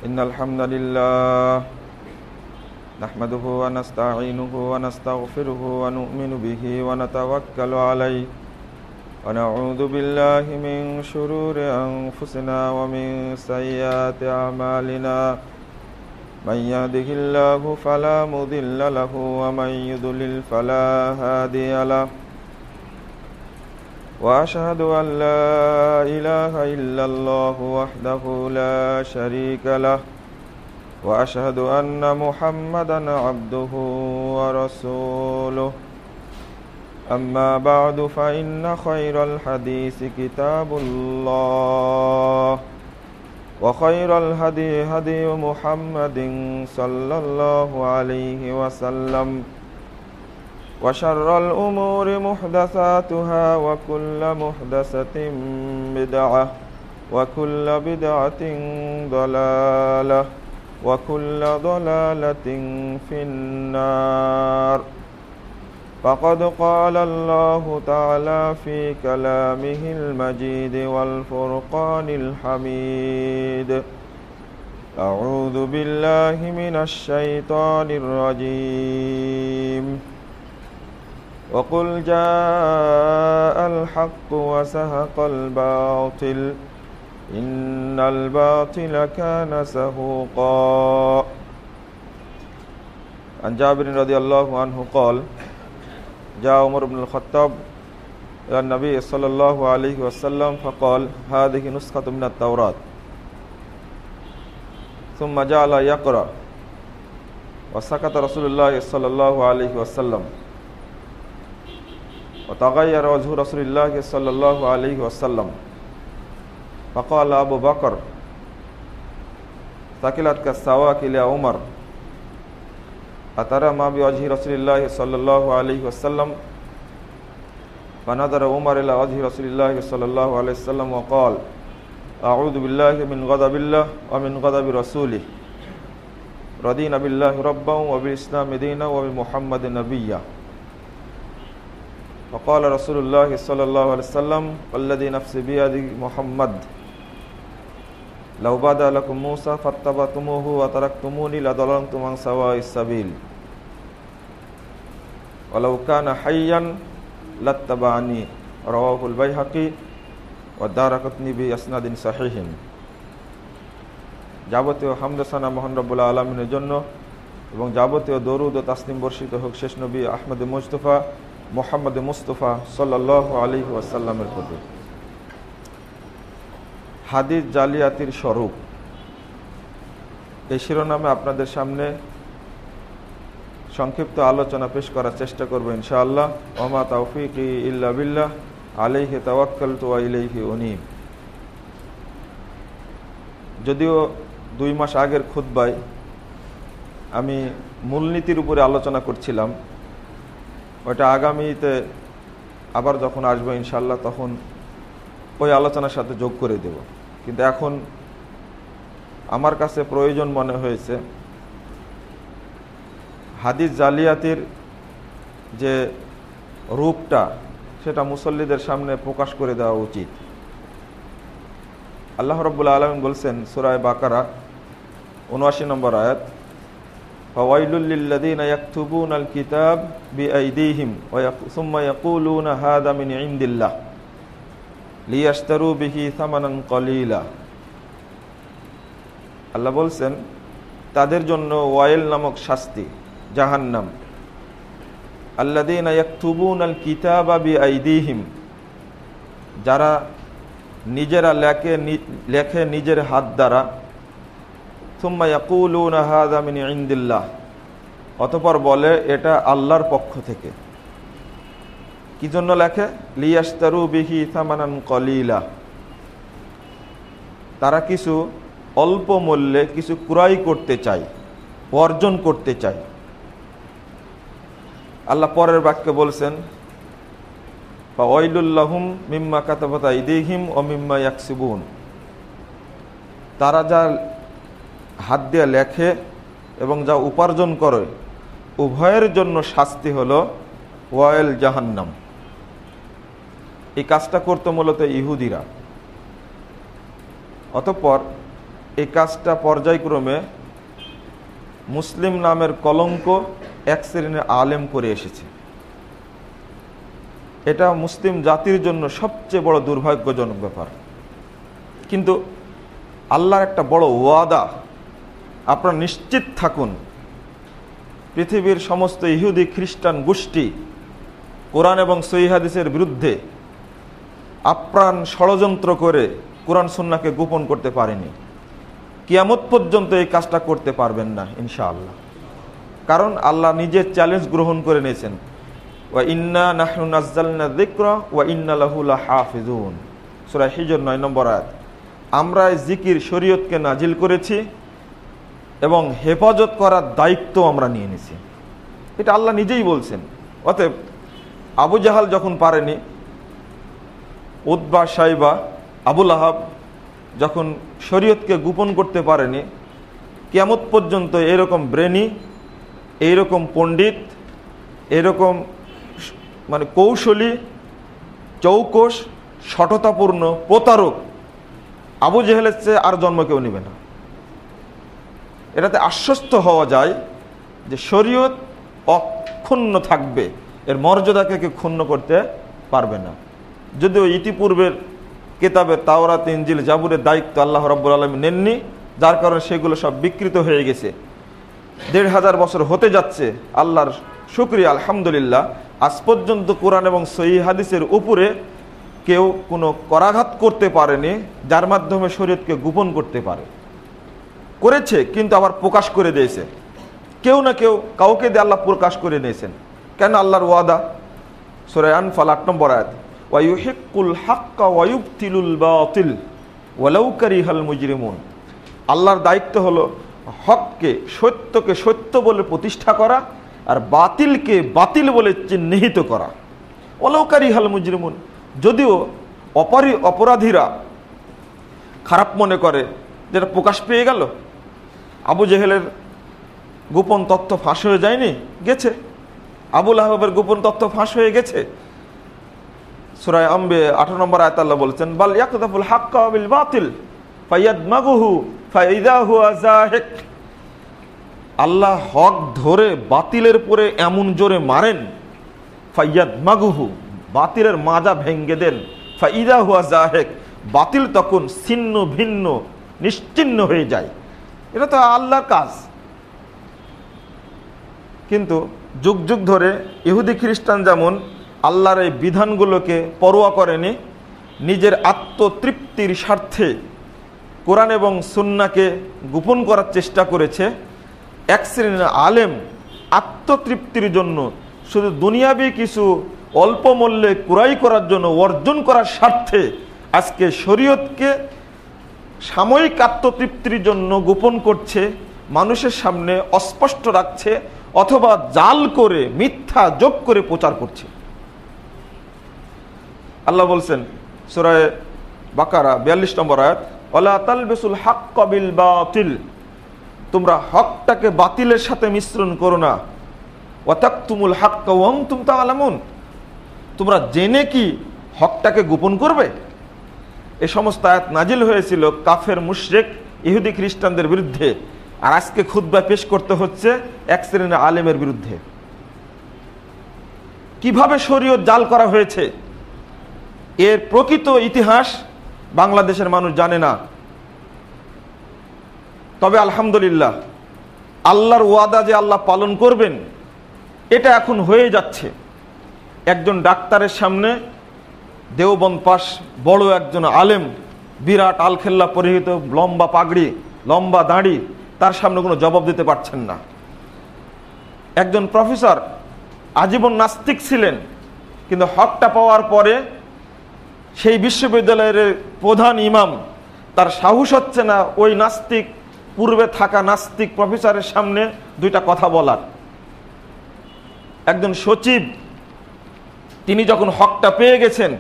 إن الحمد لله نحمده ونستعينه ونستغفره ونؤمن به ونتوكل عليه ونعوذ بالله من شرور أنفسنا ومن سيئات أعمالنا من يهده الله فلا مضل له ومن يضلل فلا هادي له وأشهد أن لا إله إلا الله وحده لا شريك له وأشهد أن محمدًا عبده ورسوله أما بعد فإن خير الحديث كتاب الله وخير الهدي هدي محمد صلى الله عليه وسلم وشر الأمور محدثاتها وكل محدثة بدعة وكل بدعة ضلالة وكل ضلالة في النار فقد قال الله تعالى في كلامه المجيد والفرقان الحميد أعوذ بالله من الشيطان الرجيم وقل جاء الحق وزهق الباطل إن الباطل كان زهوقا عن جابر رضي الله عنه قال جاء عمر بن الخطاب إلى النبي صلى الله عليه وسلم فقال هذه نسخة من التوراة ثم جعل يقرأ وسكت رسول الله صلى الله عليه وسلم وتغير وجه رسول الله صلى الله عليه وسلم فقال أبو بكر ثقلتك السواكل يا عمر أترى ما بوجه رسول الله صلى الله عليه وسلم فنظر عمر إلى وجه رسول الله صلى الله عليه وسلم وقال أعوذ بالله من غضب الله ومن غضب رسوله رضينا بالله ربا وبالإسلام دينا وبمحمد نبيا فقال رسول الله صلى الله عليه وسلم والذي نفسي بيد محمد لو بدا لكم موسى فاتبعتموه وتركتموني لضللتم عن سواء السبيل ولو كان حيا لاتبعني رواه البيهقي والدارقطني بإسناد صحيح যাবতীয় হামদ সানা মহান রব্বুল আলামিনের জন্য এবং যাবতীয় দরুদ ও তাসলিম বর্ষিত হোক শেষ নবী আহমদ মুজতফা মুহাম্মদ মুস্তাফা সাল্লাল্লাহু আলাইহি ওয়াসাল্লামের প্রতি। হাদিস জালিয়াতির স্বরূপ, এই শিরোনামে আপনাদের সামনে সংক্ষিপ্ত আলোচনা পেশ করার চেষ্টা করব ইনশাআল্লাহ। ওমা তাওফীকি ইল্লা বিল্লাহ আলাইহি তাওয়াক্কালতু ওয়া ইলাইহি উনীব। যদিও 2 মাস আগের খুতবায় আমি মূলনীতির উপরে আলোচনা করছিলাম, ওইটা আগামীতে আবার যখন আসবো ইনশাআল্লাহ তখন ওই আলোচনার সাথে যোগ করে দেব। কিন্তু এখন আমার কাছে প্রয়োজন মনে হয়েছে হাদিস জালিয়াতির যে রূপটা সেটা মুসল্লিদের সামনে প্রকাশ করে দেওয়া উচিত। আল্লাহ রাব্বুল আলামিন বলছেন সূরা বাকারা ৭৯ নম্বর আয়াত, ফাওয়াইলুল লিল্লাযীনা ইয়াকতুবুনাল কিতাব বিআইদিহিম ওয়া সুম্মা ইয়াকুলুনা হাযা মিন ইনদিল্লাহ লিয়াশতারু বিহি সামানান কলিলা। আল্লাহ বলছেন তাদের জন্য ওয়াইল নামক শাস্তি, জাহান্নাম। আল্লাযীনা ইয়াকতুবুনাল কিতাবা বিআইদিহিম, যারা নিজেরা লেখে নিজের হাত দ্বারা, সুম্মা ইয়াকুলুনা হাযা মিন ইনদিল্লাহ, অতঃপর বলে এটা আল্লাহর পক্ষ থেকে। কি জন্য লেখে? লিয়াশতারু বিহি সামানান কলিলা, তারা কিছু অল্প মূল্যে কিছু ক্রয় করতে চায়, অর্জন করতে চায়। আল্লাহ পরের বাক্যে বলছেন ফাওয়াইলুল লাহুম মিম্মা কাতাবাত আইদিহিম ওয়া মিম্মা ইয়াকসিবুন, তারা যা হাত দিয়ে লেখে এবং যা উপার্জন করে উভয়ের জন্য শাস্তি হলো ওয়াইল জাহান্নাম। এই কাজটা করতো মূলত ইহুদিরা। অতঃপর এই কাজটা পর্যায়ক্রমে মুসলিম নামের কলঙ্ক এক শ্রেণীর আলেম করে এসেছে। এটা মুসলিম জাতির জন্য সবচেয়ে বড় দুর্ভাগ্যজনক ব্যাপার। কিন্তু আল্লাহর একটা বড় ওয়াদা, আপনারা নিশ্চিত থাকুন, পৃথিবীর সমস্ত ইহুদি খ্রিস্টান গোষ্ঠী কোরআন এবং সহিহ হাদিসের বিরুদ্ধে আপ্রাণ ষড়যন্ত্র করে কোরআন সুন্নাহকে গোপন করতে পারেনি। কিয়ামত পর্যন্ত এই কাজটা করতে পারবেন না ইনশাআল্লাহ। কারণ আল্লাহ নিজে চ্যালেঞ্জ গ্রহণ করে নিয়েছেন, ওয়া ইন্না নাহনু নাযালনা যিকরা ওয়া ইন্না লাহু লাহাফিজুন, সূরা হিজর 9 নম্বর আয়াত। আমরা এই জিকির শরীয়তকে নাজিল করেছি এবং হেফাজত করার দায়িত্ব আমরা নিয়ে নিয়েছি। এটা আল্লাহ নিজেই বলছেন। অতএব আবু জাহাল যখন পারেনি, উতবা, সাইবা, আবুল আহাব যখন শরীয়তকে গোপন করতে পারেনি, কিয়ামত পর্যন্ত এরকম ব্রেনি, এইরকম পণ্ডিত, এরকম মানে কৌশলী, চৌকস, সততাপূর্ণ প্রতারক আবু জেহেলের চেয়ে আর জন্ম কেউ নেবে না। এটাতে আশ্বস্ত হওয়া যায় যে শরীয়ত অক্ষুণ্ণ থাকবে, এর মর্যাদাকে কেউ ক্ষুণ্ণ করতে পারবে না। যদিও ইতিপূর্বের কিতাবের তাওরাত, ইনজিল, জাবুরের দায়িত্ব আল্লাহ রাব্বুল আলামিন নেননি, যার কারণে সেগুলো সব বিকৃত হয়ে গেছে। ১,৫০০ বছর হতে যাচ্ছে, আল্লাহর শুকরিয়া, আলহামদুলিল্লাহ, আজ পর্যন্ত কোরআন এবং সহিহ হাদিসের উপরে কেউ কোনো করাঘাত করতে পারেনি যার মাধ্যমে শরীয়তকে গোপন করতে পারে। করেছে কিন্তু আবার প্রকাশ করে দিয়েছে, কেউ না কেউ কাউকে দিয়ে আল্লাহ প্রকাশ করে নিয়েছেন। কেন? আল্লাহর ওয়াদা, সূরা আনফাল ৮ নম্বর আয়াত, ওয়া ইউহিক্কুল হাক্কা ওয়া ইউবতিলুল বাতিল ওয়ালাউ কারিহাল মুজরিমুন। আল্লাহর দায়িত্ব হলো হককে, সত্যকে সত্য বলে প্রতিষ্ঠা করা আর বাতিলকে বাতিল বলে চিহ্নিত করা। ওয়ালাউ কারিহাল মুজরিমুন, যদিও অপরাধীরা খারাপ মনে করে যেটা প্রকাশ পেয়ে গেল। আবু জেহেলের গোপন তথ্য ফাঁস হয়ে যায়নি, গেছে। আবুল আহবের গোপন তথ্য ফাঁস হয়ে গেছে। সূরা আম্বে 18 নম্বর আয়াত আল্লাহ বলছেন, বাল ইয়াকযাফুল হাক্কা বিল বাতিল ফায়াদমাগুহু ফাইযা হুয়া যাহিক। আল্লাহ হক ধরে বাতিলের পরে এমন জোরে মারেন, ফায়াদমাগুহু, বাতিলের মাজা ভেঙ্গে দেন, ফাইযা হুয়া যাহিক, বাতিল তখন ছিন্ন ভিন্ন নিশ্চিহ্ন হয়ে যায়। এটা তো আল্লাহর কাজ। কিন্তু যুগ যুগ ধরে ইহুদি খ্রিস্টান যেমন আল্লাহর এই বিধানগুলোকে পরোয়া করেনি, নিজের আত্মতৃপ্তির স্বার্থে কোরআন এবং সুন্নাহকে গোপন করার চেষ্টা করেছে। এক শ্রেণীর আলেম আত্মতৃপ্তির জন্য শুধু দুনিয়াবি কিছু অল্প মূল্যে ক্রয় করার জন্য, অর্জন করার স্বার্থে আজকে শরীয়তকে সাময়িক আত্মতৃপ্তির জন্য গোপন করছে, মানুষের সামনে অস্পষ্ট রাখছে, অথবা জাল করে মিথ্যা যোগ করে প্রচার করছে। আল্লাহ বলছেন সূরা বাকারা ৪২ নম্বর আয়াত, ওয়ালা তালবিসুল হাক্কা বিল বাতিল, তোমরা হকটাকে বাতিলের সাথে মিশ্রণ করো না, ওয়া তাকতুমুল হাক্কা ওয়া আনতুম তা'লামুন, তোমরা জেনে কি হকটাকে গোপন করবে। এই সমস্ত আয়াত নাজিল হয়েছিল কাফের মুশরিক ইহুদি খ্রিস্টানদের বিরুদ্ধে, আর আজকে খুতবা পেশ করতে হচ্ছে এক শ্রেণীর আলেমের বিরুদ্ধে। কিভাবে শরীয়ত জাল করা হয়েছে এর প্রকৃত ইতিহাস বাংলাদেশের মানুষ জানে না। তবে আলহামদুলিল্লাহ, আল্লাহর ওয়াদা যে আল্লাহ পালন করবেন এটা এখন হয়ে যাচ্ছে। একজন ডাক্তারের সামনে দেওবন্দ পাশ বড় একজন আলেম, বিরাট আলখেল্লা পরিহিত, লম্বা পাগড়ি, লম্বা দাড়ি, তার সামনে কোনো জবাব দিতে পারছেন না। একজন প্রফেসর আজীবন নাস্তিক ছিলেন, কিন্তু হকটা পাওয়ার পরে সেই বিশ্ববিদ্যালয়ের প্রধান ইমাম, তার সাহস হচ্ছে না ওই নাস্তিক, পূর্বে থাকা নাস্তিক প্রফেসরের সামনে দুইটা কথা বলার। একজন সচিব, তিনি যখন হকটা পেয়ে গেছেন,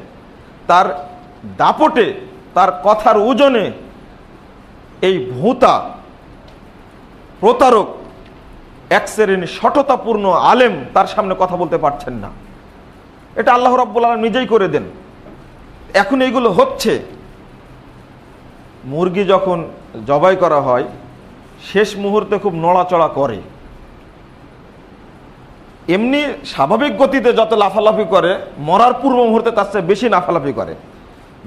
তার দাপটে, তার কথার ওজনে এই ভূতা প্রতারক এক শ্রেণীর সততাপূর্ণ আলেম তার সামনে কথা বলতে পারছেন না। এটা আল্লাহ রাব্বুল আলামিন নিজেই করে দেন। এখন এইগুলো হচ্ছে। মুরগি যখন জবাই করা হয় শেষ মুহূর্তে খুব নড়াচড়া করে, এমনি স্বাভাবিক গতিতে যত লাফালাফি করে মরার পূর্ব মুহূর্তে তার চেয়ে বেশি লাফালাফি করে।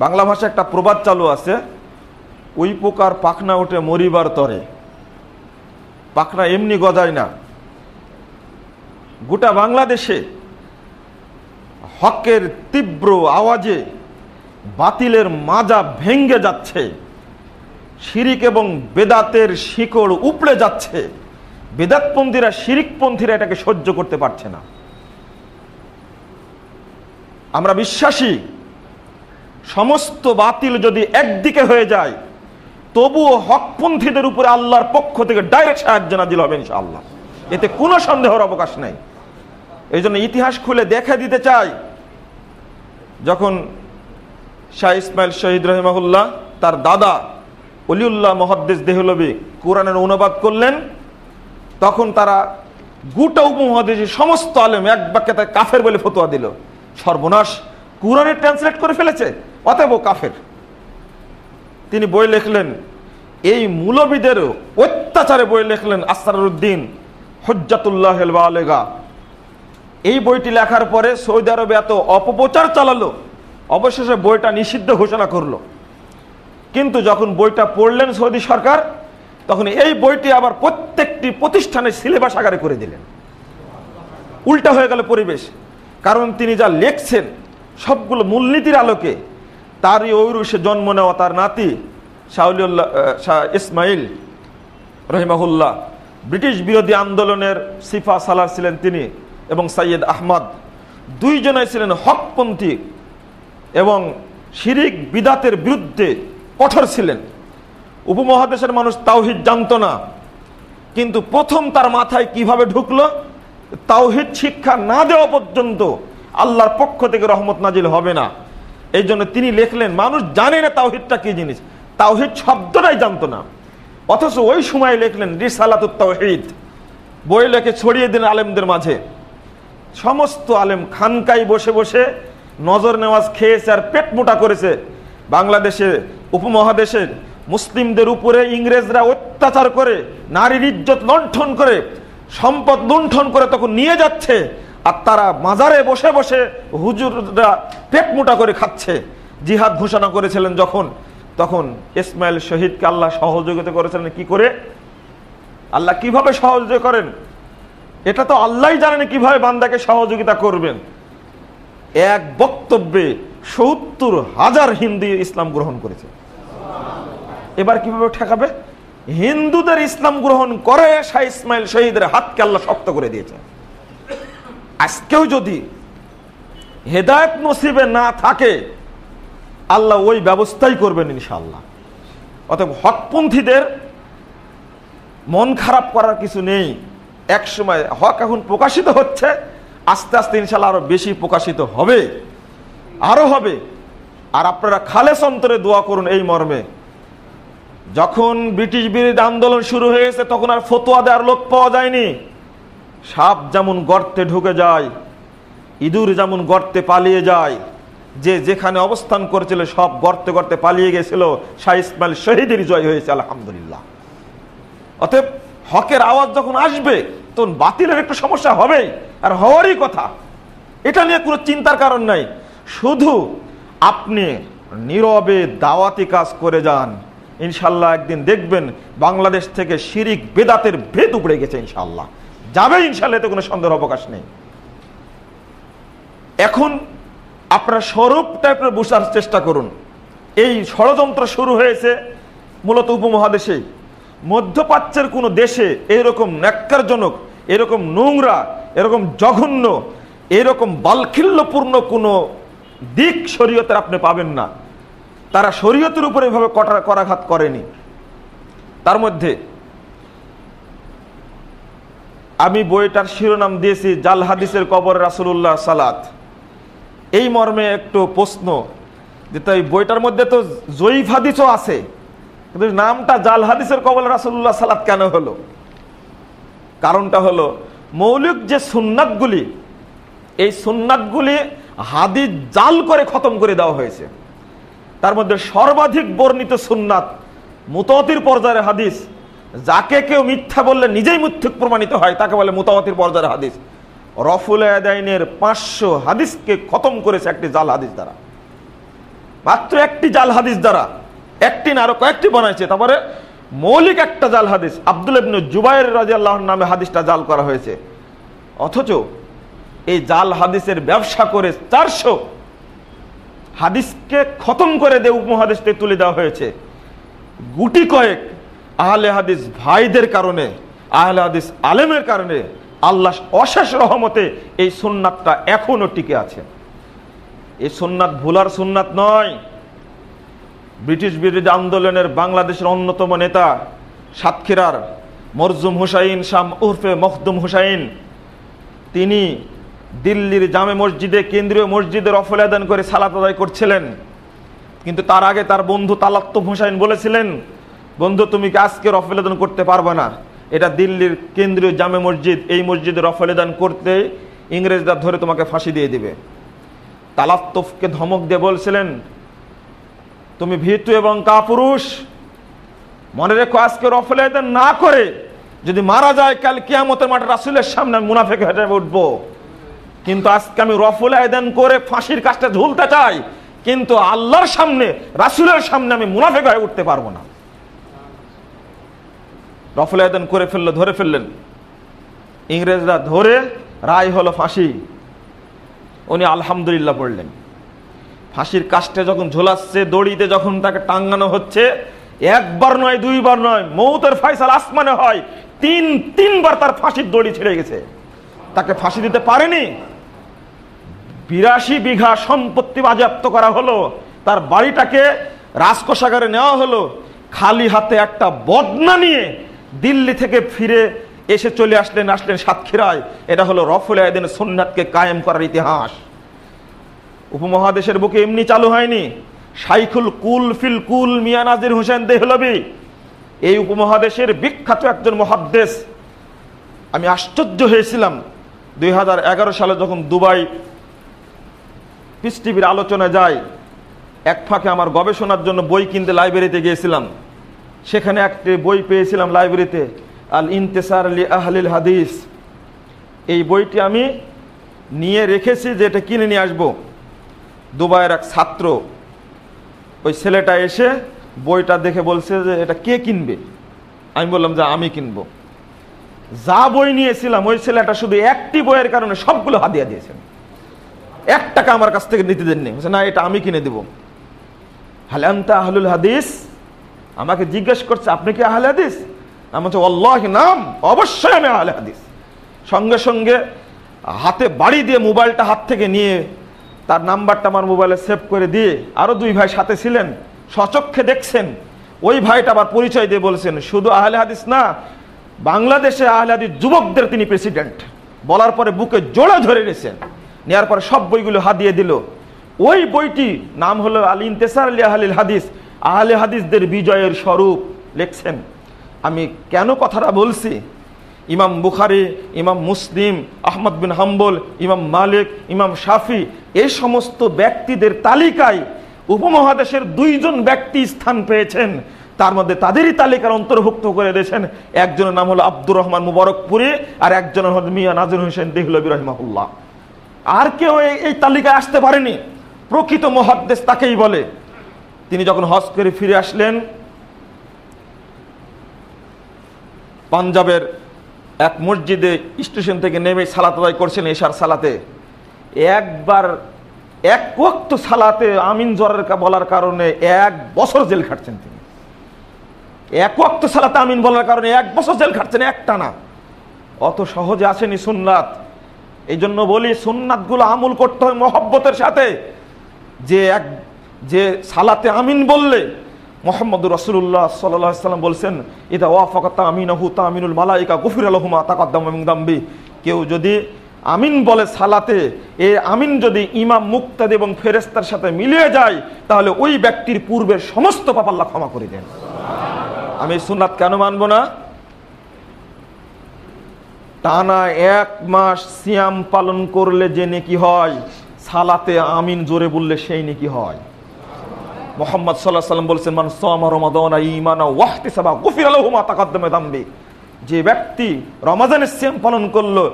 বাংলা ভাষায় একটা প্রবাদ চালু আছে, ওই পোকার পাখনা উঠে মরিবার তরে। পাখনা এমনি গজায় না। গোটা বাংলাদেশে হকের তীব্র আওয়াজে বাতিলের মাজা ভেঙ্গে যাচ্ছে, শিরিক এবং বেদাতের শিকড় উপড়ে যাচ্ছে। বেদাতপন্থীরা, শিরিকপন্থীরা এটাকে সহ্য করতে পারছে না। আমরা বিশ্বাসী সমস্ত বাতিল যদি একদিকে হয়ে যায় তবুও হকপন্থীদের উপরে আল্লাহর পক্ষ থেকে ডাইরেক্ট সাহায্য নাজিল হবে ইনশাআল্লাহ, এতে কোনো সন্দেহের অবকাশ নেই। এই জন্য ইতিহাস খুলে দেখে দিতে চাই, যখন শাহ ইসমাইল শহীদ রহিমাহুল্লাহ তার দাদা ওলিউল্লাহ মুহাদ্দিস দেহলভী কোরআনের অনুবাদ করলেন, তখন তারা গোটা উপমহাদেশের সমস্ত আলেম এক বাক্যে তাকে কাফের বলে ফতোয়া দিল। সর্বনাশ, কোরআনে ট্রান্সলেট করে ফেলেছে, অতএব কাফের। তিনি বই লিখলেন, এই মৌলবীদের অত্যাচারে বই লিখলেন আসরারউদ্দিন হুজ্জাতুল্লাহ আল বালিগা। এই বইটি লেখার পরে সৌদি আরবে এত অপপ্রচার চালালো, অবশেষে বইটা নিষিদ্ধ ঘোষণা করলো। কিন্তু যখন বইটা পড়লেন সৌদি সরকার, তখন এই বইটি আবার প্রত্যেকটি প্রতিষ্ঠানের সিলেবাস আকারে করে দিলেন। উল্টা হয়ে গেল পরিবেশ, কারণ তিনি যা লেখছেন সবগুলো মূলনীতির আলোকে। তারই ঔরসে জন্ম নেওয়া তার নাতি শাহ ইসমাইল রহিমাহুল্লাহ ব্রিটিশ বিরোধী আন্দোলনের সিফা সালার ছিলেন তিনি, এবং সৈয়দ আহমদ, দুইজনাই ছিলেন হকপন্থী এবং শিরিক বিদাতের বিরুদ্ধে কঠোর ছিলেন। উপমহাদেশের মানুষ তাওহিদ জানতো না, কিন্তু প্রথম তার মাথায় কিভাবে ঢুকলো, তাওহিদ শিক্ষা না দেওয়া পর্যন্ত আল্লাহর পক্ষ থেকে রহমত নাজিল হবে না। এই জন্য তিনি লিখলেন, মানুষ জানে না তাওহিদটা কি জিনিস, তাওহিদ শব্দটাই জানতো না, অথচ ওই সময় লিখলেন রিসালাতুত তাওহিদ, বই লেখে ছড়িয়ে দিন আলেমদের মাঝে। সমস্ত আলেম খানকায় বসে বসে নজর নেওয়াজ খেয়েছে আর পেট মোটা করেছে। বাংলাদেশে উপমহাদেশের মুসলিমদের উপরে ইংরেজরা অত্যাচার করে, নারীর ইজ্জত লুণ্ঠন করে, সম্পদ লুণ্ঠন করে তখন নিয়ে যাচ্ছে, আর তারা মাজারে বসে বসে হুজুররা পেট মোটা করে খাচ্ছে। জিহাদ ঘোষণা করেছিলেন যখন, তখন ইসমাইল শহীদকে আল্লাহ সহযোগিতা করেছিলেন কি করে? আল্লাহ কিভাবে সহযোগিতা করেন এটা তো আল্লাহই জানেন কিভাবে বান্দাকে সহযোগিতা করবেন। এক বক্তব্যে ৭০,০০০ হিন্দু ইসলাম গ্রহণ করেছে। এবার কিভাবে ঠেকাবে? হিন্দুদের ইসলাম গ্রহণ করে শাহ ইসমাইল শহীদের হাতকে আল্লাহ শক্ত করে দিয়েছে। আজকেও যদি হেদায়েত নসিবে না থাকে আল্লাহ ওই ব্যবস্থাই করবেন ইনশাআল্লাহ। অতএব হকপন্থীদের মন খারাপ করার কিছু নেই। এক সময় হক এখন প্রকাশিত হচ্ছে, আস্তে আস্তে ইনশাআল্লাহ আরো বেশি প্রকাশিত হবে, আরো হবে। আর আপনারা খালেস অন্তরে দোয়া করুন এই মর্মে, যখন ব্রিটিশ বিরোধী আন্দোলন শুরু হয়েছে তখন আর ফতোয়া দেওয়ার লোক পাওয়া যায়নি। সাপ যেমন গর্তে ঢুকে যায়, ইঁদুর যেমন গর্তে পালিয়ে যায়, যে যেখানে অবস্থান করেছিল সব গর্তে গর্তে পালিয়ে গেছিল, শাহ ইসমাইল শহীদের জয় হয়েছে আলহামদুলিল্লাহ। অতএব হকের আওয়াজ যখন আসবে তখন বাতিলের একটু সমস্যা হবেই, আর হওয়ারই কথা, এটা নিয়ে কোনো চিন্তার কারণ নাই। শুধু আপনি নীরবে দাওয়াতি কাজ করে যান, ইনশাল্লাহ একদিন দেখবেন বাংলাদেশ থেকে শিরিক বেদাতের ভেদ উপড়ে গেছে, ইনশাল্লাহ যাবে, ইনশাল্লাহ এতে কোনো সন্দেহের অবকাশ নেই। এখন আপনারা স্বরূপ টাইপের বোঝার চেষ্টা করুন। এই ষড়যন্ত্র শুরু হয়েছে মূলত উপমহাদেশে। মধ্যপ্রাচ্যের কোনো দেশে এরকম ন্যাক্কারজনক, এরকম নোংরা, এরকম জঘন্য, এরকম বালখিল্যপূর্ণ কোনো দিক শরীয়তের আপনি পাবেন না। তারা শরীয়তের উপরে এভাবে করাঘাত করেনি। তার মধ্যে আমি বইটার শিরোনাম দিয়েছি জাল হাদিসের কবরে রাসূলুল্লাহ সালাত। এই মর্মে একটু প্রশ্ন, যে তাই বইটার মধ্যে তো জয়ীফ হাদিসও আছে, কিন্তু নামটা জাল হাদিসের কবরে রাসূলুল্লাহ সালাত কেন হলো? কারণটা হলো মৌলিক যে সুন্নাতগুলি, এই সুন্নাতগুলি হাদিস জাল করে খতম করে দেওয়া হয়েছে। তার মধ্যে সর্বাধিক বর্ণিত সুন্নাত মুতাওয়াতির পর্যায়ের হাদিস, যাকে কেউ মিথ্যা বললে নিজেই মিথ্যুক প্রমাণিত হয় তাকে বলে মুতাওয়াতির পর্যায়ের হাদিস। রফুল ইয়াদাইনের 500 হাদিসকে খতম করেছে একটি জাল হাদিস দ্বারা, মাত্র একটি জাল হাদিস দ্বারা, একটি না আরো কয়েকটি বানাইছে। তারপরে মৌলিক একটা জাল হাদিস আব্দুল্লাহ ইবনে জুবাইর রাদিয়াল্লাহু আনহু নামে হাদিসটা জাল করা হয়েছে। অথচ এই জাল হাদিসের ব্যবসা করে 400 হাদিসকে খতম করে দিয়ে উপমহাদেশে তুলে দেওয়া হয়েছে। গুটি কয়েক আহলে হাদিস ভাইদের কারণে, আহলে হাদিস আলেমের কারণে আল্লাহ অশেষ রহমতে এই সুন্নাতটা এখনো টিকে আছে। এই সুন্নাত ভুলার সুন্নাত নয়। ব্রিটিশ বিরোধী আন্দোলনের বাংলাদেশের অন্যতম নেতা সাতক্ষীরার মরজুম হুসাইন শাম উর্ফে মখদুম হুসাইন, তিনি দিল্লির জামে মসজিদে, কেন্দ্রীয় মসজিদে রফল আদান করে সালাত আদায় করছিলেন। কিন্তু তার আগে তার বন্ধু তালাত্তুফ হুসাইন বলেছিলেন, বন্ধু তুমি কি আজকে রফল আদান করতে পারবে না, এটা দিল্লির কেন্দ্রীয় জামে মসজিদ, এই মসজিদে রফল আদান করতে ইংরেজরা ধরে তোমাকে ফাঁসি দিয়ে দিবে। তালাত্তুফকে ধমক দিয়ে বলছিলেন, তুমি ভীতু এবং কাপুরুষ, মনে রেখো আজকে রফল আদান না করে যদি মারা যায় কাল কিয়ামতের মাঠে রাসূলের সামনে মুনাফিক হয়ে উঠবো। কিন্তু আজকে আমি রফল আদান করে ফাঁসির কাজটা ঝুলতে চাই, কিন্তু আল্লাহর সামনে রাসূলের সামনে আমি মুনাফিক হয়ে উঠতে পারবো না। রফল আদান করে ফেললো, ধরে ফেললেন ইংরেজরা, ধরে রায় হলো ফাঁসি। উনি আলহামদুলিল্লাহ পড়লেন। ফাঁসির কাস্টে যখন ঝোলাচ্ছে, দড়িতে যখন তাকে টাঙ্গানো হচ্ছে, একবার নয় দুইবার নয়, মৌতের ফয়সালা আসমানে হয়, তিনবার তার ফাঁসির দড়ি ছিঁড়ে গেছে। তাকে ফাঁসি দিতে পারেনি। 82 বিঘা সম্পত্তি বাজেয়াপ্ত করা হলো, তার বাড়িটাকে রাজকোষাগারে নেওয়া হলো। খালি হাতে একটা বদনা নিয়ে দিল্লি থেকে ফিরে এসে চলে আসলেন সাতক্ষীরায়। এটা হলো রফুল আদানের সুন্নাতকে কায়েম করার ইতিহাস। উপমহাদেশের বুকে এমনি চালু হয়নি। শাইখুল কুল ফিল কুল মিয়া নাজির হোসেন দেহলভি এই উপমহাদেশের বিখ্যাত একজন মুহাদ্দিস। আমি আশ্চর্য হয়েছিলাম 2011 সালে যখন দুবাই পিস টিভির আলোচনা যায়, এক ফাঁকে আমার গবেষণার জন্য বই কিনতে লাইব্রেরিতে গিয়েছিলাম। সেখানে একটি বই পেয়েছিলাম লাইব্রেরিতে, আল ইন্তেসার লি আহলিল হাদিস। এই বইটি আমি নিয়ে রেখেছি যে এটা কিনে নিয়ে আসবো। দুবাইয়ের এক ছাত্র, ওই ছেলেটা এসে বইটা দেখে বলছে যে এটা কে কিনবে। আমি বললাম যে আমি কিনবো। যা বই নিয়েছিলাম ওই ছেলেটা শুধু একটি বইয়ের কারণে সবগুলো হাদিয়া দিয়েছেন, 1 টাকা আমার কাছ থেকে নিতে দেননি। না, এটা আমি কিনে দেব। হাল আনতা আহলুল হাদিস, আমাকে জিজ্ঞেস করছে আপনি কি আহলে হাদিস? আমি বলছি আল্লাহি নাম, অবশ্যই আমি আহলে হাদিস। সঙ্গে সঙ্গে হাতে বাড়ি দিয়ে মোবাইলটা হাত থেকে নিয়ে তার নাম্বারটা আমার মোবাইলে সেভ করে দিয়ে, আরো 2 ভাই সাথে ছিলেন, সচক্ষে দেখছেন। ওই ভাইটা আবার পরিচয় দিয়ে বলছেন শুধু আহলে হাদিস না, বাংলাদেশে আহলে হাদিস যুবকদের তিনি প্রেসিডেন্ট। বলার পরে বুকে জোড়া ধরে নিয়েছেন, নেওয়ার পরে সব বইগুলো হাদিয়ে দিল। ওই বইটি নাম হলো আল ইন্তেসার লি আহলিল হাদিস, আহলে হাদিসদের বিজয়ের স্বরূপ লিখছেন। আমি কেন কথাটা বলছি, ইমাম বুখারী, ইমাম মুসলিম, আহমদ বিন হাম্বল, ইমাম মালিক, ইমাম শাফি, এই সমস্ত ব্যক্তিদের তালিকায় উপমহাদেশের 2 জন ব্যক্তি স্থান পেয়েছেন। তার মধ্যে তাদেরই তালিকার অন্তর্ভুক্ত করে দিয়েছেন। একজনের নাম হলো আব্দুর রহমান মুবারকপুরি, আর একজনের হলো মিয়া নাজির হোসেন দেহলভি রাহিমাহুল্লাহ। আর কেউ এই তালিকায় আসতে পারেনি। প্রকৃত মুহাদ্দিস তাকেই বলে। তিনি যখন হজ করে ফিরে আসলেন, পাঞ্জাবের এক মসজিদে স্টেশন থেকে নেমে সালাত আদায় করছেন এশার সালাতে। একবার 1 ওয়াক্ত সালাতে আমিন জোরের বলার কারণে 1 বছর জেল খাটছেন তিনি। 1 ওয়াক্ত সালাতে আমিন বলার কারণে 1 বছর জেল খাটছেন, একটা না। অত সহজে আসেনি সুন্নাত। এই জন্য বলি সুন্নাতগুলো আমল করতে হয় মহব্বতের সাথে। যে সালাতে আমিন বললে মুহাম্মদুর রাসূলুল্লাহ সাল্লাল্লাহু আলাইহি ওয়াসাল্লাম বলছেন, ইদা ওয়াফাকা তামিনাহু তামিনুল মালায়েকা গুফিরা লাহু মা তাকাদ্দামা মিন যামবি। কেউ যদি আমিন বলে সালাতে, এই আমিন যদি ইমাম, মুক্তাদি এবং ফেরেশতার সাথে মিলিয়ে যায়, তাহলে ওই ব্যক্তির পূর্বের সমস্ত পাপ আল্লাহ ক্ষমা করে দেন। আমি সুন্নাত কেন মানব না? টানা 1 মাস সিয়াম পালন করলে যে নেকি হয়, সালাতে আমিন জোরে বললে সেই নেকি হয়। মুহাম্মদ সাল্লাল্লাহু আলাইহি ওয়াসাল্লাম বলেছেন, মান সামা রমাদানা ঈমানাও ওয়াহতিসাবা গুফিরা লাহু মা তাকাদ্দামা মিন যামবি। যে ব্যক্তি রমাদানের সিয়াম পালন করলো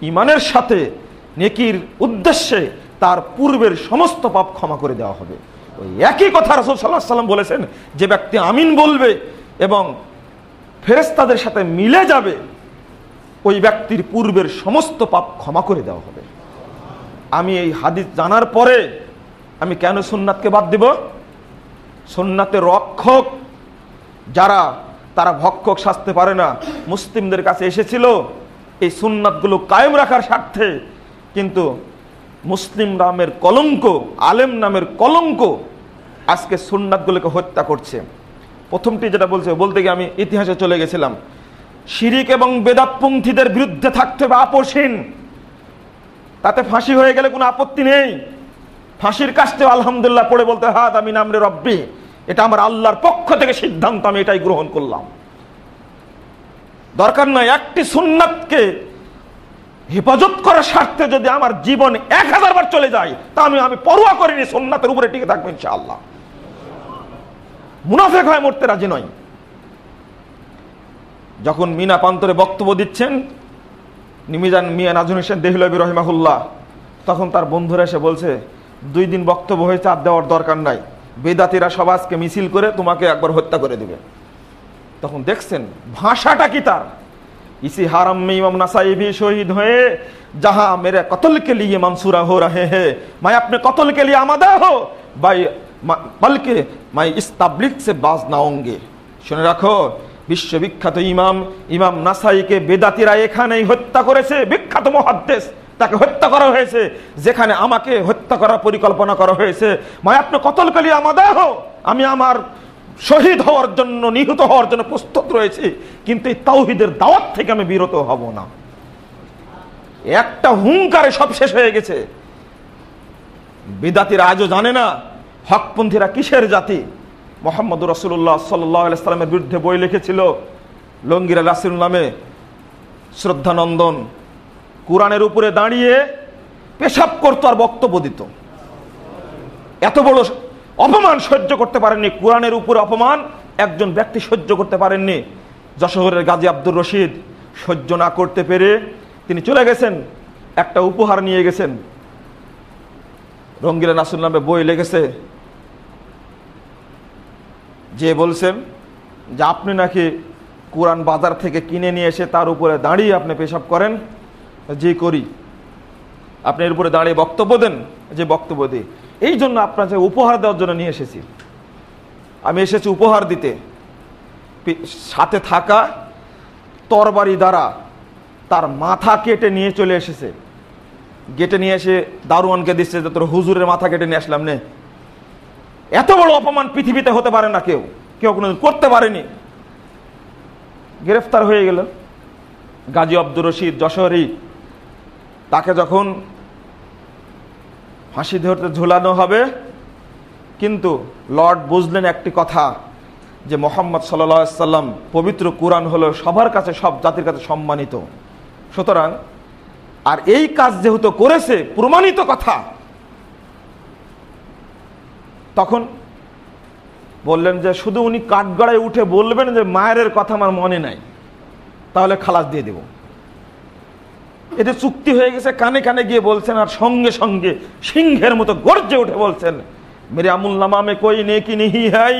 ঈমানের সাথে নেকির উদ্দেশ্যে, তার পূর্বের সমস্ত পাপ ক্ষমা করে দেওয়া হবে। ওই একই কথা রাসূল সাল্লাল্লাহু আলাইহি ওয়াসাল্লাম বলেছেন, যে ব্যক্তি আমিন বলবে এবং ফেরেশতাদের সাথে মিলে যাবে, ওই ব্যক্তির পূর্বের সমস্ত পাপ ক্ষমা করে দেওয়া হবে। আমি এই হাদিস জানার পরে আমি কেন সুন্নাতকে বাদ দিব? সুন্নাতের রক্ষক যারা, তারা ভক্ষক সাজতে পারে না। মুসলিমদের কাছে এসেছিল এই সুন্নাতগুলো কায়েম রাখার স্বার্থে, কিন্তু মুসলিম নামের কলঙ্ক, আলেম নামের কলঙ্ক আজকে সুন্নাতগুলোকে হত্যা করছে। প্রথমটি যেটা বলতে গিয়ে আমি ইতিহাসে চলে গেছিলাম। শিরিক এবং বেদাতপন্থীদের বিরুদ্ধে থাকতে হবে আপোষহীন। তাতে ফাঁসি হয়ে গেলে কোনো আপত্তি নেই। ফাঁসির কাজটা আলহামদুলিল্লাহ পড়ে বলতে হাত আমি নামরে রব্বি, এটা আমার আল্লাহর পক্ষ থেকে সিদ্ধান্ত, আমি এটাই গ্রহণ করলাম। দরকার নয় একটি সুন্নাতকে হেফাজত করার স্বার্থে যদি আমার জীবন 1000 বার চলে যায়, তা আমি পরোয়া করিনি, সুন্নাতের উপরে টিকে থাকবো ইনশাআল্লাহ। মুনাফিক হয়ে মরতে রাজি নয়। যখন মিনা প্রান্তরে বক্তব্য দিচ্ছেন নিমিজান মিয়া নাজুন হোসেন দেহলভী রহিমাহুল্লাহ, তখন তার বন্ধুরা এসে বলছে, 2 দিন বক্তব্য হয়ে চাপ দেওয়ার দরকার নাই, বেদাতিরা সব আজকে মিছিল করে তোমাকে একবার হত্যা করে দিবে। তখন দেখছেন ভাষাটা কি তার, इसी हरम में इमाम नसाई भी शहीद हुए जहां मेरे कत्ल के लिए मंसूरा हो रहे हैं, मैं अपने कत्ल के लिए आमादा हो भाई, बल्कि मैं इस तबलीग से बाज ना होंगे। শুনে রাখো, বিশ্ববিখ্যাত ইমাম নাসাইকে বেদাতিরা এখানেই হত্যা করেছে। বিখ্যাত মুহাদ্দিস, তাকে হত্যা করা হয়েছে যেখানে আমাকে হত্যা করার পরিকল্পনা করা হয়েছে। मैं अपने कत्ल के लिए आमादा हो, আমি আমার শহীদ হওয়ার জন্য, নিহত হওয়ার জন্য প্রস্তুত রয়েছে, কিন্তু এই তাওহীদের দাওয়াত থেকে আমি বিরত হব না। একটা হুঙ্কারে সব শেষ হয়ে গেছে। বিদাতিরা আজও জানে না হকপন্থীরা কিসের জাতি। মুহাম্মদুর রাসূলুল্লাহ সাল্লাল্লাহু আলাইহি ওয়াসাল্লামের বিরুদ্ধে বই লিখেছিল লঙ্গিরা রাসূল নামে শ্রদ্ধানন্দন, কোরআনের উপরে দাঁড়িয়ে পেশাব করত আর বক্তব্য দিত। এত বড় অপমান সহ্য করতে পারেননি, কোরআনের উপরে অপমান একজন ব্যক্তি সহ্য করতে পারেননি। যশোরের গাজী আব্দুর রশিদ সহ্য না করতে পেরে তিনি চলে গেছেন, একটা উপহার নিয়ে গেছেন। রঙ্গিলা রাসূল নামে বই লেগেছে, যে বলছেন যে আপনি নাকি কোরআন বাজার থেকে কিনে নিয়ে এসে তার উপরে দাঁড়িয়ে আপনি পেশাব করেন। যে করি, আপনি এর উপরে দাঁড়িয়ে বক্তব্য দেন, যে বক্তব্য দিই, এই জন্য আপনাকে উপহার দেওয়ার জন্য নিয়ে এসেছি। আমি এসেছি উপহার দিতে। সাথে থাকা তরবারি দ্বারা তার মাথা কেটে নিয়ে চলে এসেছে। কেটে নিয়ে এসে দারোয়ানকে দিচ্ছে যে তোর হুজুরের মাথা কেটে নিয়ে আসলাম নে। এত বড় অপমান পৃথিবীতে হতে পারে না, কেউ কোনোদিন করতে পারেনি। গ্রেফতার হয়ে গেল গাজী আব্দুর রশিদ যশোরী। তাকে যখন ফাঁসি ধরতে ঝুলানো হবে, কিন্তু লর্ড বুঝলেন একটি কথা, যে মুহাম্মদ সাল্লাল্লাহু আলাইহি সাল্লাম পবিত্র কোরআন হলো সবার কাছে, সব জাতির কাছে সম্মানিত। সুতরাং আর এই কাজ যেহেতু করেছে, প্রমাণিত কথা, তখন বললেন যে শুধু উনি কাঠগড়ায় উঠে বলবেন যে মায়ের কথা আমার মনে নাই, তাহলে খালাস দিয়ে দেব। এতে চুক্তি হয়ে গেছে। কানে কানে গিয়ে বলছেন, আর সঙ্গে সঙ্গে সিংহের মতো গর্জে উঠে বলছেন, मेरे अमुल नामा में कोई नेकी नहीं है,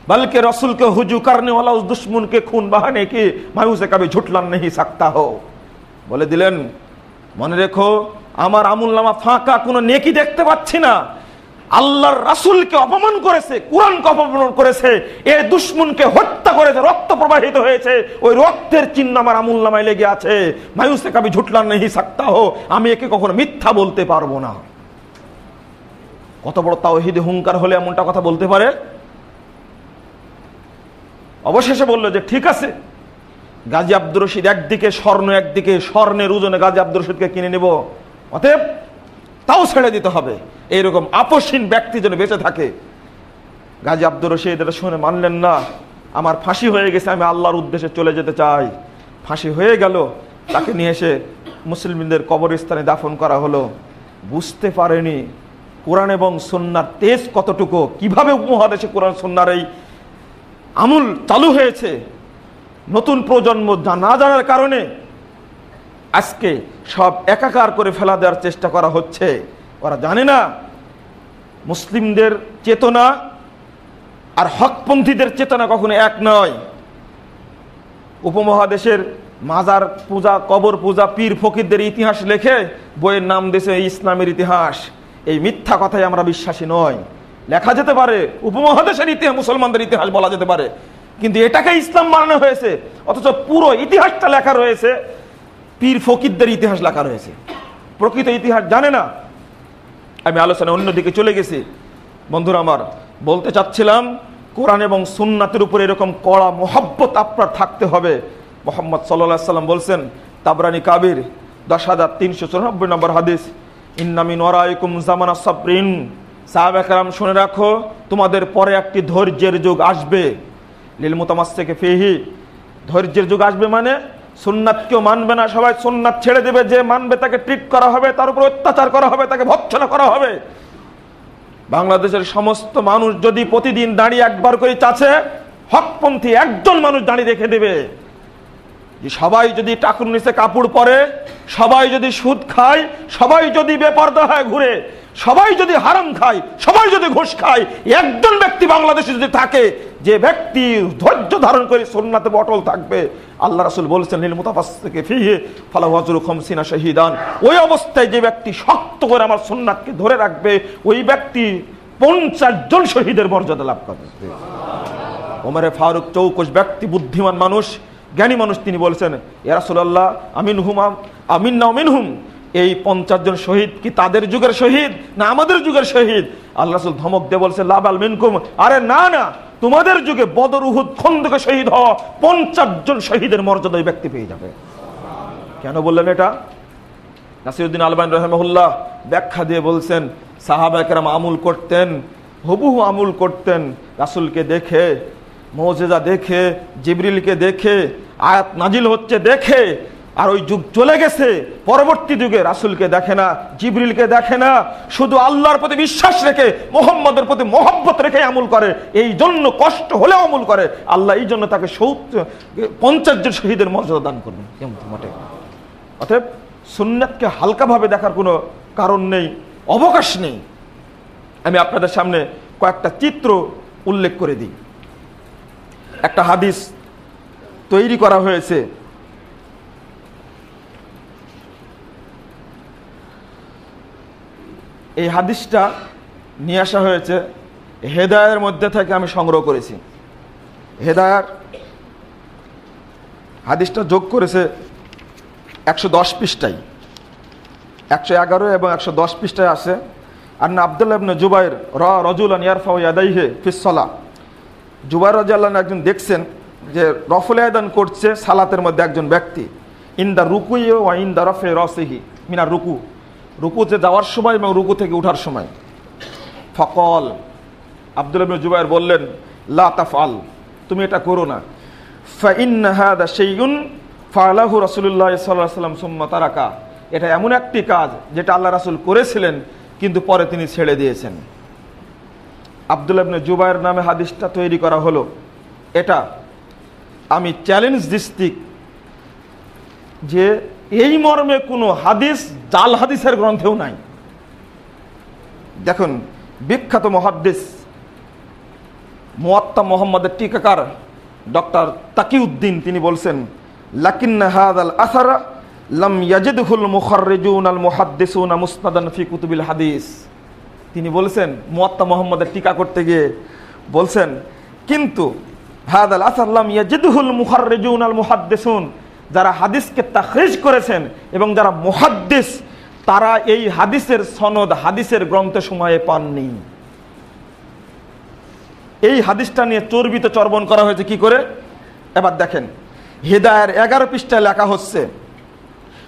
बल्कि रसूल के हुजू करने वाला उस दुश्मन के खून बहाने की मैं उसे कभी झुठला नहीं सकता हो। বলে দিলেন, মনে রেখো আমার আমুল নামা ফাঁকা কোনো নেকি দেখতে পাচ্ছি না। আল্লাহর রাসূলকে অপমান করেছে, কোরআনকে অপমান করেছে, এই দুশমনকে হত্যা করেছে, রক্ত প্রবাহিত হয়েছে, ওই রক্তের চিহ্ন আমার আমুল নামায় লেগে আছে। मैं उसे कभी झुठला नहीं सकता हो, আমি একে কখনো মিথ্যা বলতে পারবো না। কত বড় তাওহীদ হুঙ্কার হলে এমনটা কথা বলতে পারে। অবশেষে বলল যে ঠিক আছে, গাজী আব্দুর রশিদ একদিকে স্বর্ণ, একদিকে স্বর্ণের ওজনে গাজী আব্দুর রশিদকে কিনে নেব, অতএব তাও ছেড়ে দিতে হবে। এইরকম আপসহীন ব্যক্তি যেন বেঁচে থাকে। গাজী আব্দুর রশিদ এটা শুনে মানলেন না। আমার ফাঁসি হয়ে গেছে, আমি আল্লাহর উদ্দেশ্যে চলে যেতে চাই। ফাঁসি হয়ে গেল, তাকে নিয়ে এসে মুসলিমদের কবরস্থানে দাফন করা হলো। বুঝতে পারেনি কোরআন এবং সুন্নাহর তেজ কতটুকু, কিভাবে উপমহাদেশে কোরআন সুন্নাহর এই আমল চালু হয়েছে, নতুন প্রজন্ম না জানার কারণে আজকে সব একাকার করে ফেলা দেওয়ার চেষ্টা করা হচ্ছে। ওরা জানে না মুসলিমদের চেতনা আর হকপন্থীদের চেতনা কখনো এক নয়। উপমহাদেশের মাজার পূজা, কবর পূজা, পীর ফকিরদের ইতিহাস লেখে বইয়ের নাম দিয়েছে ইসলামের ইতিহাস। এই মিথ্যা কথায় আমরা বিশ্বাসী নয়। লেখা যেতে পারে উপমহাদেশের ইতিহাস, মুসলমানদের ইতিহাস বলা যেতে পারে, কিন্তু এটাকে ইসলাম বানানো হয়েছে, অথচ পুরো ইতিহাসটা লেখা রয়েছে পীর ফকিরদের ইতিহাস লেখা রয়েছে। প্রকৃত ইতিহাস জানে না। আমি আলোচনা অন্যদিকে চলে গেছি। বন্ধুরা আমার, বলতে চাচ্ছিলাম কোরআন এবং সুন্নাতের উপরে এরকম কড়া মোহাব্বত আপনার থাকতে হবে। মুহাম্মদ সাল্লাল্লাহু আলাইহি ওয়াসাল্লাম বলছেন, তাবরানী কাবির ১০,৩৯৪ নম্বর হাদিস, ইন্না মিন ওয়ারাইকুম জামানা সাবরিন, সাহাবা কেরাম শুনে রাখো, তোমাদের পরে একটি ধৈর্যের যুগ আসবে। লিল মুতামাসসিকি ফিহি, ধৈর্যের যুগ আসবে মানে সুন্নাত কেউ মানবে না, সবাই সুন্নাত ছেড়ে দেবে। যে মানবে তাকে ট্রিট করা হবে, তার উপর অত্যাচার করা হবে, তাকে ভৎসনা করা হবে। বাংলাদেশের সমস্ত মানুষ যদি প্রতিদিন দাঁড়িয়ে একবার করে চাচ্ছে, হকপন্থী একজন মানুষ দাঁড়িয়ে রেখে দেবে। সবাই যদি টাকুর নিচে কাপড় পরে, সবাই যদি সুদ খায়, সবাই যদি বেপরদা হয় ঘুরে, সবাই যদি হারাম খায়, সবাই যদি ঘুষ খায়, একজন ব্যক্তি বাংলাদেশে যদি থাকে যে ব্যক্তি ধৈর্য ধারণ করে সুন্নাতে অটল থাকবে, আল্লাহ রাসূল বলেছেন লিল মুতাফাসসিকি ফিহি ফালাহু আজরু 50 শাহীদান, ওই অবস্থায় যে ব্যক্তি শক্ত করে আমার সুন্নাতকে ধরে রাখবে, ওই ব্যক্তি 50 জন শহীদের মর্যাদা লাভ করবে। ওমর ফারুক চৌকস ব্যক্তি, বুদ্ধিমান মানুষ, জ্ঞানী মানুষ, তিনি বলেছেন, ইয়া রাসূলুল্লাহ আমিনহুম আমিন্না মিনহুম, এই 50 জন শহীদ কি তাদের যুগের শহীদ না আমাদের যুগের শহীদ? আল্লাহ রাসূল ধমক দিয়ে বলছেন, লা বাল মিনকুম, আরে না না, তোমাদের যুগে বদর, উহুদ, খন্দকে শহীদ হওয়া 50 জন শহীদের মর্যাদা ওই ব্যক্তি পেয়ে যাবে। কেন বললেন এটা? নাসিরউদ্দিন আলবানী রাহিমাহুল্লাহ ব্যাখ্যা দিয়ে বলছেন, সাহাবায়ে কেরাম আমল করতেন, হুবহু আমল করতেন, রাসূলকে দেখে, মুজিজা দেখে, জিবরিলকে দেখে, আয়াত নাজিল হচ্ছে দেখে। আর ওই যুগ চলে গেছে, পরবর্তী যুগে রাসূলকে দেখে না, জিবরিলকে দেখে না, শুধু আল্লাহর প্রতি বিশ্বাস রেখে, মুহাম্মদের প্রতি মহব্বত রেখে আমল করে। এই জন্য কষ্ট হলেও আমল করে। আল্লাহ এই জন্য তাকে 50 জন শহীদের মর্যাদা দান করবেন কেমন মোটে। অতএব সুন্নাতকে হালকাভাবে দেখার কোনো কারণ নেই, অবকাশ নেই। আমি আপনাদের সামনে কয়েকটা চিত্র উল্লেখ করে দিই। একটা হাদিস তৈরি করা হয়েছে, এই হাদিসটা নিয়ে আসা হয়েছে হেদায়ের মধ্যে থেকে, আমি সংগ্রহ করেছি। হেদায়ার হাদিসটা যোগ করেছে 110 পৃষ্ঠায়, 111 এবং 110 পৃষ্ঠায় আছে। আর না আব্দুল্লাহ ইবনে জুবাইর রাজুলান ইয়ারফাউ ইয়াদাইহি ফিস সালাহ, জুবাইর রাদিয়াল্লাহু আনহু একজন দেখছেন যে রফুল ইয়াদান করছে সালাতের মধ্যে একজন ব্যক্তি, ইনদা রুকুই ওয়া ইনদা রাফি রাসিহি মিনার রুকু, রুকুতে যাওয়ার সময় এবং রুকু থেকে ওঠার সময়। ফাকাল, আব্দুল্লাহ ইবনে জুবাইর বললেন, লা তাফআল, তুমি এটা করো না। ফাইন্না হাদা শাইউন ফাআলাহু রাসূলুল্লাহ সাল্লাল্লাহু আলাইহি ওয়াসাল্লাম সুম্মা তারাকা, এটা এমন একটি কাজ যেটা আল্লাহ রাসূল করেছিলেন কিন্তু পরে তিনি ছেড়ে দিয়েছেন। আব্দুল্লাহ ইবনে জুবাইর নামে হাদিসটা তৈরি করা হলো। এটা আমি চ্যালেঞ্জ দিচ্ছি যে এই মর্মে কোনো হাদিস জাল হাদিসের গ্রন্থেও নাই। দেখুন, বিখ্যাত মুহাদ্দিস মুওয়াত্তা মুহাম্মাদের টিকাকার ডক্টর তাকিউদ্দিন তিনি বলছেন, লাকিন্না হাযাল আসারা লাম ইয়াজিদহুল মুখাররিজুন আল মুহাদ্দিসুন মুসনাদান ফি কুতুবিল হাদিস। তিনি বলছেন, মুওয়াত্তা মুহাম্মাদের টিকা করতে গিয়ে বলছেন, কিন্তু হাযাল আসার লাম ইয়াজিদহুল মুখাররিজুন আল মুহাদ্দিসুন, যারা হাদিসকে তাখরিজ করেছেন এবং যারা মুহাদ্দিস, তারা এই হাদিসের সনদ হাদিসের গ্রন্থ সময়ে পাননি। এই হাদিসটা নিয়ে চর্বিত চর্বণ করা হয়েছে কি করে? এবার দেখেন, হিদায়ার 11 পৃষ্ঠায় লেখা হচ্ছে,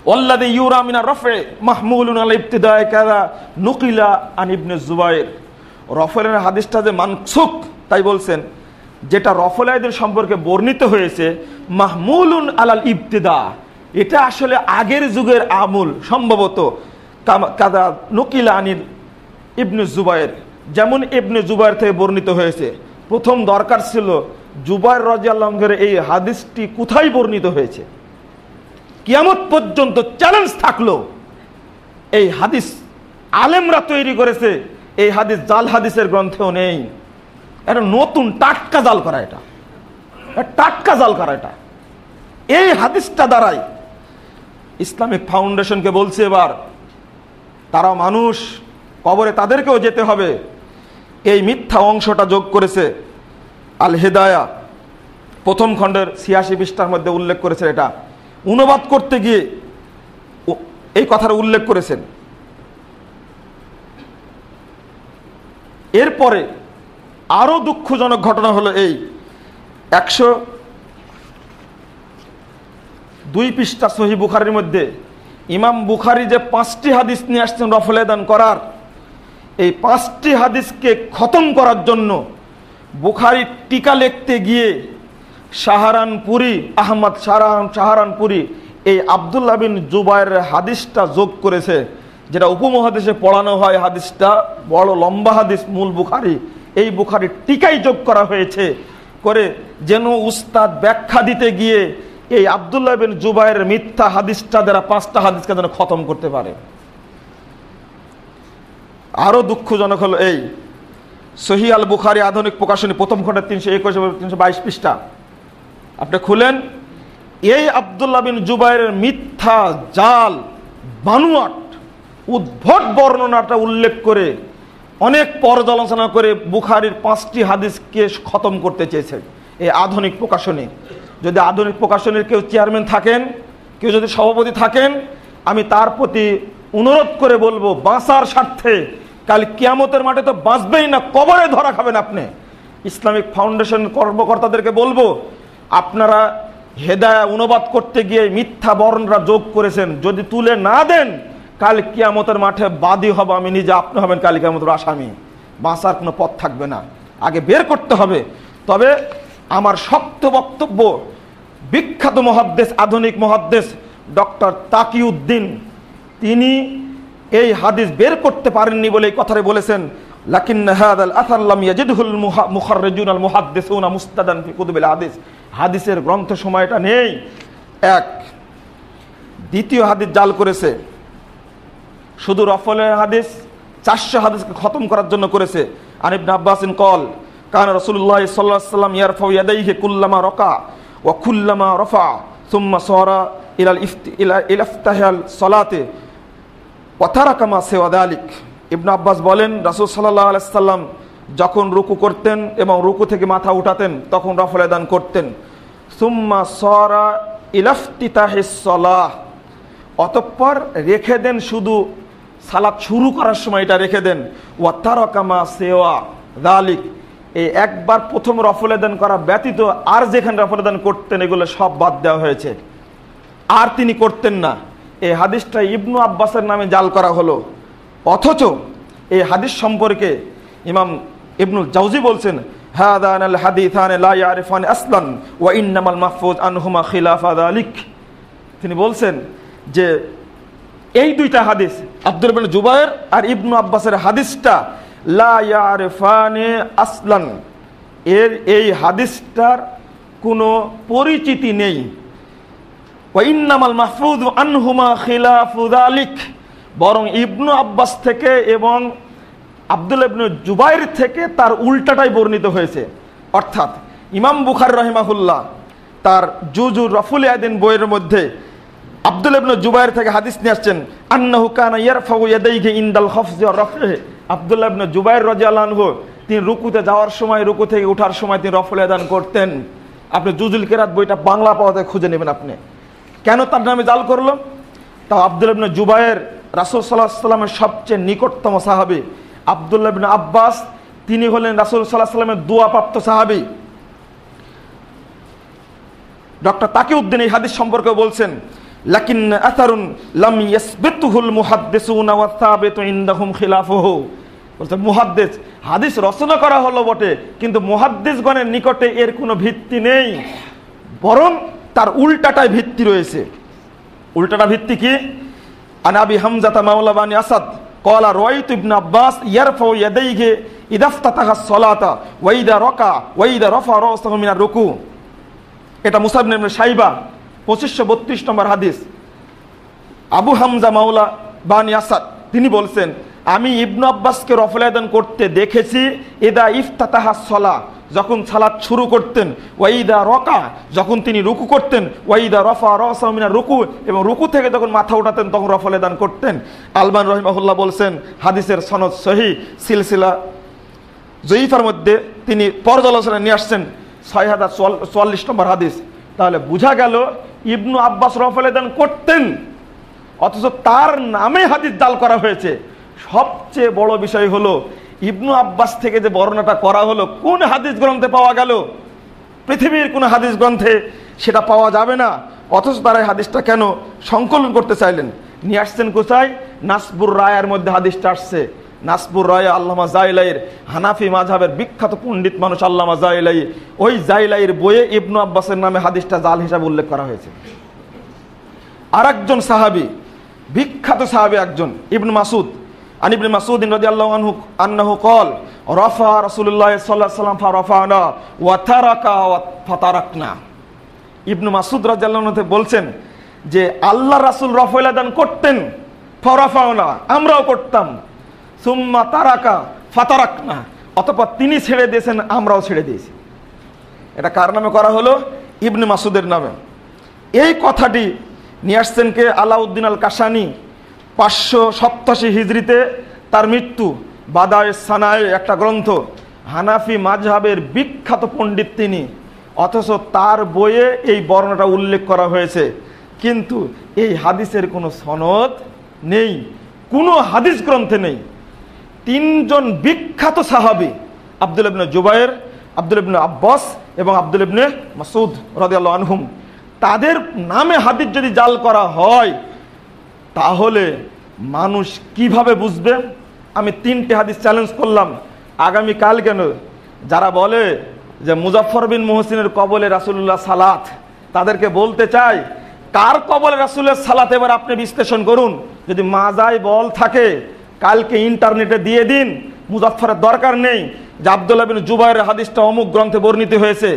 ওয়াল্লাযী ইউরা মিনার রাফে মাহমুলুন আলা ইবতিদায়ে কাযা নুকিলা আন ইবনে জুবাইর। রফলের হাদিসটা যে মানসুখ তাই বলছেন, যেটা রফলাইদের সম্পর্কে বর্ণিত হয়েছে মাহমুলুন আলাল ইবতিদা, এটা আসলে আগের যুগের আমল, সম্ভবত কাদা নুকিলা আনিল ইবনে জুবায়ের, যেমন ইবনে জুবায়ের থেকে বর্ণিত হয়েছে। প্রথম দরকার ছিল জুবায়ের রাদিয়াল্লাহু আনহুর এই হাদিসটি কোথায় বর্ণিত হয়েছে। কিয়ামত পর্যন্ত চ্যালেঞ্জ থাকলো, এই হাদিস আলেমরা তৈরি করেছে, এই হাদিস জাল হাদিসের গ্রন্থেও নেই। এটা নতুন টাটকা জাল করা, এটা টাটকা জাল করা। এটা এই হাদিসটা দ্বারাই ইসলামিক ফাউন্ডেশনকে বলছে এবার তারাও মানুষ, কবরে তাদেরকেও যেতে হবে। এই মিথ্যা অংশটা যোগ করেছে আল হেদায়া প্রথম খণ্ডের ৮৬ পৃষ্ঠার মধ্যে উল্লেখ করেছে। এটা অনুবাদ করতে গিয়ে এই কথাটা উল্লেখ করেছেন। এরপরে আরো দুঃখজনক ঘটনা হলো এই ১০২ পৃষ্ঠা সহিহ বুখারীর মধ্যে ইমাম বুখারী যে ৫টি হাদিস নিয়ে আসছেন রফল এদান করার, এই ৫টি হাদিসকে খতম করার জন্য বুখারী টিকা লিখতে গিয়ে সাহারানপুরি আহমদ সাহারানপুরি এই আব্দুল্লাহ বিন জুবায়ের হাদিসটা যোগ করেছে, যেটা উপমহাদেশে পড়ানো হয়। হাদিসটা বড় লম্বা হাদিস, মূল বুখারী, এই বুখারী টিকাই যোগ করা হয়েছে করে যেন উস্তাদ ব্যাখ্যা দিতে গিয়ে এই আব্দুল্লাহ বিন জুবায়ের মিথ্যা হাদিসটা দ্বারা 5টা হাদিসকে যেন খতম করতে পারে। আরো দুঃখজনক হলো এই সহিহ আল বুখারী আধুনিক প্রকাশনী প্রথম খণ্ডের ৩২১ এবং ৩২২ পৃষ্ঠা আপনি খুলেন, এই আব্দুল্লাহ বিন জুবায়ের মিথ্যা জাল বানুয়াট উদ্ভট বর্ণনাটা উল্লেখ করে অনেক পর্যালোচনা করে বুখারীর 5টি হাদিসকে খতম করতে চেয়েছে এই আধুনিক প্রকাশনী। যদি আধুনিক প্রকাশনীর কেউ চেয়ারম্যান থাকেন, কেউ যদি সভাপতি থাকেন, আমি তার প্রতি অনুরোধ করে বলবো, বাঁচার স্বার্থে, কাল কিয়ামতের মাঠে তো বাঁচবেই না, কবরে ধরা খাবেন আপনি। ইসলামিক ফাউন্ডেশন কর্মকর্তাদেরকে বলবো, আপনারা হেদায়া অনুবাদ করতে গিয়ে মিথ্যা বর্ণনা যোগ করেছেন, যদি তুলে না দেন কাল কিয়ামতের মাঠে বাদী হব আমি নিজে, আপনি হবেন কাল কিয়ামতের আসামি। বাঁচার কোনো পথ থাকবে না, আগে বের করতে হবে। তবে আমার শক্ত বক্তব্য, বিখ্যাত মুহাদ্দিস, আধুনিক মুহাদ্দিস ডক্টর তাকিউদ্দিন, তিনি এই হাদিস বের করতে পারেননি বলে এই কথাটা বলেছেন। লাকিন হাদাল আসার লাম ইয়াজিদহুল মুখাররিজুন আল মুহাদ্দিসুনা মুস্তাদান ফি কুতুবিল হাদিস, হাদিসের গ্রন্থ সময়টা নেই। এক, দ্বিতীয় হাদিস জাল করেছে, শুধু রফলের হাদিস 400 হাদিসকে খতম করার জন্য করেছে। আন ইবনে আব্বাসিন কল কানা রাসূলুল্লাহ সাল্লাল্লাহু আলাইহি ওয়াসাল্লাম ইয়ারফাউ ইয়াদাইহি কুল্লামা রাকা ওয়া কুল্লামা রাফা সুম্মা সারা ইলাল ইফতিহাল সালাতে ওয়া তারাকা মা সিওয়া যালিক। ইবনে আব্বাস বলেন, রাসূল সাল্লাল্লাহু আলাইহি ওয়াসাল্লাম যখন রুকু করতেন এবং রুকু থেকে মাথা উঠাতেন তখন রফল এদান করতেন। সুম্মা সারা ইলা ইফতিতাহিস সালাহ, অতঃপর রেখে দেন, শুধু সালাত শুরু করার সময় এটা রেখে দেন। ওয়া তারাকা মা সিওয়া যালিক, এই একবার প্রথম রফল এদান করা ব্যতীত আর যেখানে রফল এদান করতেন এগুলো সব বাদ দেওয়া হয়েছে, আর তিনি করতেন না। এই হাদিসটা ইবনু আব্বাসের নামে জাল করা হলো। অথচ এই হাদিস সম্পর্কে ইমাম ইবনুল জাওজি বলছেন, হাদানাল হাদিসান লা ইয়ারিফান আসলান ওয়া ইন্নামাল মাহফুজ আনহুমা খিলাফা যালিক। তিনি বলছেন যে এই দুইটা হাদিস, আব্দুল্লাহ বিন জুবায়ের আর ইবনু আব্বাসের হাদিসটা লা ইয়ারিফানে আসলান, এর এই হাদিসটার কোনো পরিচিতি নেই। ওয়া ইন্নামাল মাহফুজ আনহুমা খিলাফু যালিক, বরং ইবনু আব্বাস থেকে এবং আব্দুল্লাহ ইবনে জুবায়ের থেকে তার উল্টাটাই বর্ণিত হয়েছে। অর্থাৎ ইমাম বুখারী রাহিমাহুল্লাহ তার জুজুর রফুল ইয়াদিন বইয়ের মধ্যে আব্দুল্লাহ ইবনে জুবায়ের থেকে হাদিস নিয়ে আসছেন, আন্নাহু কানা ইয়ারফাউ ইয়াদাইহি ইনদাল খাফজি ওয়া রাফহি। আব্দুল্লাহ ইবনে জুবায়ের রাদিয়াল্লাহু আনহু তিনি রুকুতে যাওয়ার সময়, রুকু থেকে ওঠার সময় তিনি রফুল ইয়াদান করতেন। আপনি জুজুল কিরাত বইটা বাংলা পাওয়াতে খুঁজে নেবেন আপনি। কেন তার নামে জাল করলো? তাও আব্দুল্লাহ ইবনে জুবায়ের রাসূল সাল্লাল্লাহু আলাইহি ওয়াসাল্লামের সবচেয়ে নিকটতম সাহাবী। আব্দুল্লাহ ইবনে আব্বাস তিনি হলেন রাসূল সাল্লাল্লাহু আলাইহি ওয়াসাল্লামের দোয়াপ্রাপ্ত সাহাবী। ডক্টর তাকিউদ্দিন এই হাদিস সম্পর্কে বলছেন, লাকিন আসারুন লাম ইয়াসবিতুহুল মুহাদ্দিসুনা ওয়া সাবিতু ইনদাহুম খিলাফুহু। বলতে মুহাদ্দিস, হাদিস রচনা করা হলো বটে, কিন্তু মুহাদ্দিসগণের নিকটে এর কোনো ভিত্তি নেই, বরং তার উল্টাটায় ভিত্তি রয়েছে। উল্টাটা ভিত্তি কি? আন আবি হামজাতা মাওলা বানি আসাদ ক্বালা রাআইতু ইবনে আব্বাস ইয়ারফাউ ইয়াদাইহি ইযা ইফতাতাহা আস-সালাতা ওয়া ইযা রাকা ওয়া ইযা রাফা রাসাহু মিনার রুকু। এটা মুসাব ইবনে শাইবা 2532 নম্বর হাদিস। আবু হামজা মাওলা বানি আসাদ তিনি বলছেন, আমি ইবনে আব্বাসকে রফল আযান করতে দেখেছি ইদা ইফতাতাহা আস-সালাহ, যখন সালাত শুরু করতেন, ওয়াইদা রকা, যখন তিনি রুকু করতেন, ওয়াইদা রফা রাসাহু মিনার রুকু, এবং রুকু থেকে যখন মাথা উঠাতেন তখন রফল আযান করতেন। আলবানী রাহিমাহুল্লাহ বলছেন হাদিসের সনদ সহিহ, সিলসিলা জয়ীফার মধ্যে তিনি পর্যালোচনা নিয়ে আসছেন 6044 নম্বর হাদিস। তাহলে বোঝা গেল ইবনু আব্বাস রফল আযান করতেন, অথচ তার নামে হাদিস জাল করা হয়েছে। সবচেয়ে বড় বিষয় হলো ইবনু আব্বাস থেকে যে বর্ণনাটা করা হলো কোন হাদিস গ্রন্থে পাওয়া গেল? পৃথিবীর কোন হাদিস গ্রন্থে সেটা পাওয়া যাবে না। অথচ তারা এই হাদিসটা কেন সংকলন করতে চাইলেন? নিয়ে আসছেন কোথায়? নাসবুর রায়ের মধ্যে হাদিসটা আসছে। নাসবুর রায় আল্লামা জাইলাইর, হানাফি মাযহাবের বিখ্যাত পণ্ডিত মানুষ আল্লামা জাইলাই, ওই জাইলাইর বইয়ে ইবনু আব্বাসের নামে হাদিসটা জাল হিসাবে উল্লেখ করা হয়েছে। আরেকজন সাহাবী, বিখ্যাত সাহাবী একজন, ইবনে মাসউদ, আন ইবনে মাসউদ রাদিয়াল্লাহু আনহু আন্নাহু ক্বাল রাফা রাসূলুল্লাহ সাল্লাল্লাহু আলাইহি ওয়াসাল্লাম ফারাফানা ওয়া তারাকা ওয়া ফাতারাকনা। ইবনে মাসউদ রাদিয়াল্লাহু আনহু বলছেন যে আল্লাহ রাসূল রফল আযান করতেন, ফারাফানা, আমরাও করতাম, সুম্মা তারাকা ফাতারাকনা, অতঃপর তিনি ছেড়ে দিয়েছেন, আমরাও ছেড়ে দিয়েছি। এটা কার নামে করা হলো? ইবনে মাসউদের নামে। এই কথাটি নিয়ে আসছেন কে? আলাউদ্দিন আল কাশানি, 587 হিজরিতে তার মৃত্যু। বাদায়ে সানায়ে একটা গ্রন্থ, হানাফি মাযহাবের বিখ্যাত পণ্ডিত তিনি, অথচ তার বইয়ে এই বর্ণনাটা উল্লেখ করা হয়েছে, কিন্তু এই হাদিসের কোনো সনদ নেই, কোনো হাদিস গ্রন্থে নেই। 3 জন বিখ্যাত সাহাবী, আব্দুল্লাহ ইবনে জুবায়ের, আব্দুল্লাহ ইবনে আব্বাস এবং আব্দুল্লাহ ইবনে মাসউদ রাদিয়াল্লাহু আনহুম, তাদের নামে হাদিস যদি জাল করা হয় তাহলে মানুষ কিভাবে বুঝবে? আমি 3টে হাদিস চ্যালেঞ্জ করলাম আগামী কাল। কেন? যারা বলে যে মুজাফফর বিন মুহসিনের কবলে রাসূলুল্লাহ সালাত, তাদেরকে বলতে চাই কার কবলে রাসূলের সালাত এবার আপনি বিশ্লেষণ করুন। যদি মাজায় বল থাকে কালকে ইন্টারনেটে দিয়ে দিন, মুজাফফরের দরকার নেই যে আব্দুল্লাহ বিন জুবায়ের হাদিসটা অমুক গ্রন্থে বর্ণিত হয়েছে,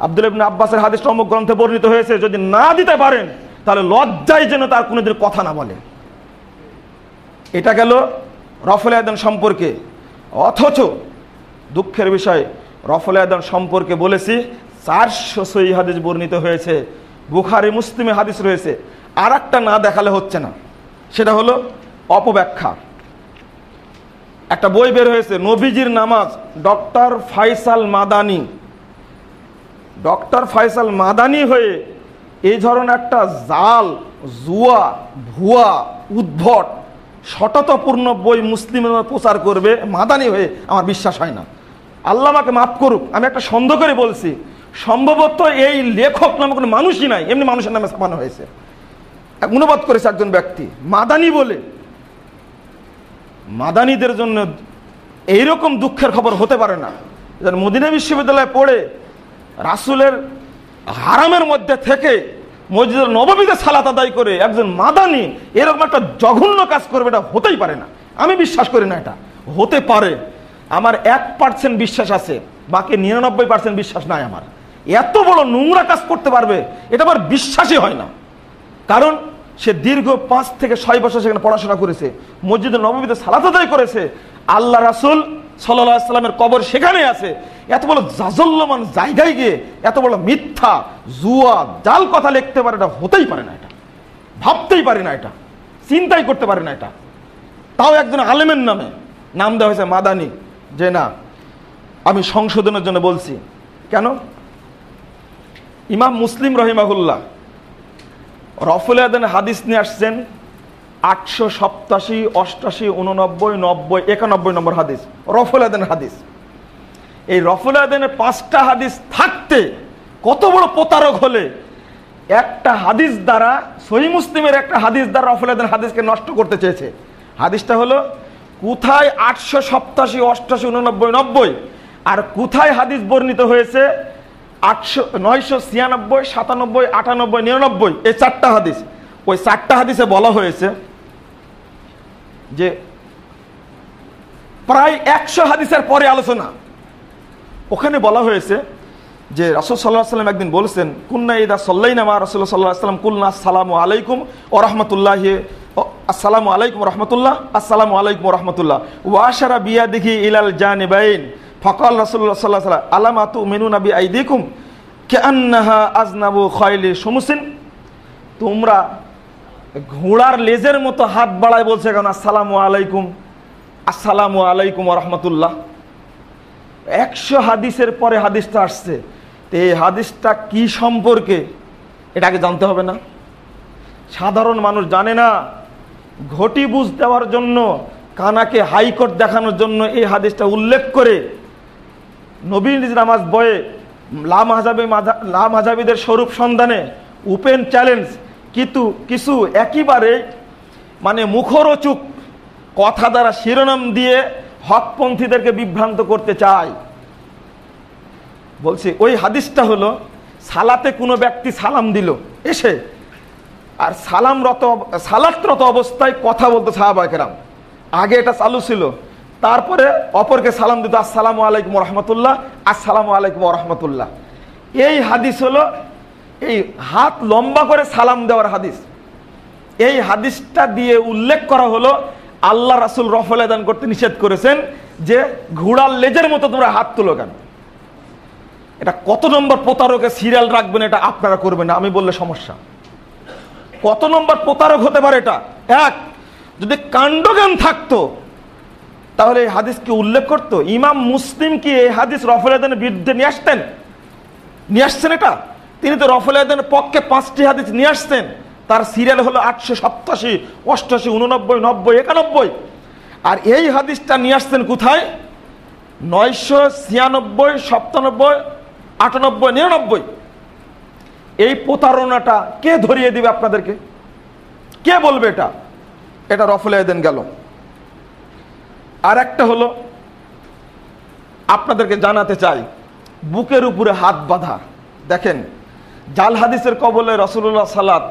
আব্দুল্লাহ ইবনে আব্বাসের হাদিসটা অমুক গ্রন্থে বর্ণিত হয়েছে। যদি না দিতে পারেন তাহলে লজ্জায় যেন তার কোনোদিন কথা না বলে। এটা গেল রফল আযান সম্পর্কে। অথচ দুঃখের বিষয়, রফল আযান সম্পর্কে বলেছি 400 সহিহ হাদিস বর্ণিত হয়েছে, বুখারী মুসলিমে হাদিস রয়েছে। আর একটা না দেখালে হচ্ছে না, সেটা হলো অপব্যাখ্যা। একটা বই বের হয়েছে নবীজির নামাজ, ডক্টর ফাইসাল মাদানি। ডক্টর ফাইসাল মাদানি হয়ে এই ধরনের একটা জাল, জুয়া, ভুয়া, উদ্ভট, সততাপূর্ণ বই মুসলিমের প্রচার করবে মাদানি হয়ে, আমার বিশ্বাস হয় না। আল্লাহ আমাকে মাফ করুক, আমি একটা সন্দেহ করে বলছি, সম্ভবত এই লেখক নামে কোনো মানুষই নাই, এমনি মানুষের নামে ছাপানো হয়েছে, অনুবাদ করেছে একজন ব্যক্তি মাদানি বলে। মাদানিদের জন্য এইরকম দুঃখের খবর হতে পারে না। মদিনা বিশ্ববিদ্যালয়ে পড়ে রাসূলের হারামের মধ্যে থেকে মসজিদে নববীতে সালাত আদায় করে একজন মাদানি এরকম একটা জঘন্য কাজ করবে, এটা হতেই পারে না। আমি বিশ্বাস করি না এটা হতে পারে। আমার 1% বিশ্বাস আছে, বাকি 99% বিশ্বাস নাই আমার। এত বড় নোংরা কাজ করতে পারবে এটা আমার বিশ্বাসই হয় না। কারণ সে দীর্ঘ 5 থেকে 6 বছর সেখানে পড়াশোনা করেছে, মসজিদে নববীতে সালাত আদায় করেছে, আল্লাহ রাসূল সাল্লাল্লাহু আলাইহি সাল্লামের কবর সেখানে আছে। এত বড় জাজল্যমান জায়গায় গিয়ে এত বড় মিথ্যা, জুয়া, জাল কথা লিখতে পারে, এটা হতেই পারে না, এটা ভাবতেই পারে না, এটা চিন্তাই করতে পারে না। এটা তাও একজন আলেমের নামে নাম দেওয়া হয়েছে মাদানি। যে না, আমি সংশোধনের জন্য বলছি। কেন? ইমাম মুসলিম রহিমাহুল্লাহ রফল আযান হাদিস নিয়ে আসছেন 887, 88, 89, 90, 91 নম্বর হাদিস রফল আযান হাদিস। এই রফল আযানের 5টা হাদিস থাকতে কত বড় প্রতারক হলে একটা হাদিস দ্বারা, সহিহ মুসলিমের একটা হাদিস দ্বারা রফল আযান হাদিসকে নষ্ট করতে চেয়েছে। হাদিসটা হলো কোথায় 887, 88, 89, 90, আর কোথায় হাদিস বর্ণিত হয়েছে 996, 97, 98, 99, এই 4টা হাদিস। ওই 4টা হাদিসে বলা হয়েছে যে প্রায় 100 হাদিসের পরে আলোচনা। ওখানে বলা হয়েছে যে রাসূল সাল্লাল্লাহু আলাইহি ওয়াসাল্লাম একদিন বলেছেন, কুন্না ইদা সাল্লাইনা মা রাসূলুল্লাহ সাল্লাল্লাহু আলাইহি ওয়াসাল্লাম কুলনা আসসালামু আলাইকুম ওয়া রাহমাতুল্লাহি, আসসালামু আলাইকুম ওয়া রাহমাতুল্লাহ, আসসালামু আলাইকুম ওয়া রাহমাতুল্লাহ, ওয়া আশারা বিয়াদিহি ইলাল জানিবাইন, ফাকাল রাসূলুল্লাহ সাল্লাল্লাহু আলাইহি ওয়াসাল্লাম আলামা তুমিনুনা বিআইদিকুম কাআন্নাহা আযনাবু খাইলি শুমসিন। তোমরা ঘোড়ার লেজের মতো হাত বাড়ায় বলছে কেন আসসালামু আলাইকুম, আসসালামু আলাইকুম ওয়া রাহমাতুল্লাহ? 100 হাদিসের পরে হাদিসটা আসছে, তো এই হাদিসটা কি সম্পর্কে এটাকে জানতে হবে না? সাধারণ মানুষ জানে না। ঘটি বুঝ দেওয়ার জন্য, কানাকে হাইকোর্ট দেখানোর জন্য এই হাদিসটা উল্লেখ করে নবী নামাজ বয়ে লা মাযহাবিদের স্বরূপ সন্ধানে ওপেন চ্যালেঞ্জ, কিন্তু কিছু একেবারে মানে মুখরোচক কথা দ্বারা শিরোনাম দিয়ে হকপন্থীদেরকে বিভ্রান্ত করতে চায়। বলছি ওই হাদিসটা হলো, সালাতে কোনো ব্যক্তি সালাম দিল এসে, আর সালাতরত অবস্থায় কথা বলতো সাহাবায়ে কেরাম। আগে এটা চালু ছিল, তারপরে অপরকে সালাম দিত আসসালামু আলাইকুম ওয়া রাহমাতুল্লাহ, আসসালামু আলাইকুম ওয়া রাহমাতুল্লাহ। এই হাদিস হলো এই হাত লম্বা করে সালাম দেওয়ার হাদিস। এই হাদিসটা দিয়ে উল্লেখ করা হলো আল্লাহ রাসূল রফল আদান করতে নিষেধ করেছেন যে ঘোড়ার লেজের মতো তোমরা হাত তুলো কেন। এটা কত নম্বর প্রতারকের সিরিয়াল রাখবেন, এটা আপনারা করবেন না, আমি বললে সমস্যা। কত নম্বর প্রতারক হতে পারে এটা? এক, যদি কাণ্ডজ্ঞান থাকতো তাহলে এই হাদিসকে উল্লেখ করতো। ইমাম মুসলিম কি এই হাদিস রফল আদানের বিরুদ্ধে নিয়ে আসতেন? নিয়ে আসছেন এটা? তিনি তো রফল আদানের পক্ষে 5টি হাদিস নিয়ে আসতেন। তার সিরিয়াল হলো 887, 88, 89, 90, 91। আর এই হাদিসটা নিয়ে আসতেন কোথায়? 996, 97, 98, 99। এই প্রতারণাটা কে ধরিয়ে দিবে আপনাদেরকে? কে বলবে এটা? এটা রফল আদান গেল। আর একটা হলো আপনাদেরকে জানাতে চাই, বুকের উপরে হাত বাঁধা। দেখেন, জাল হাদিসের কবলে রাসূলুল্লাহ সালাত,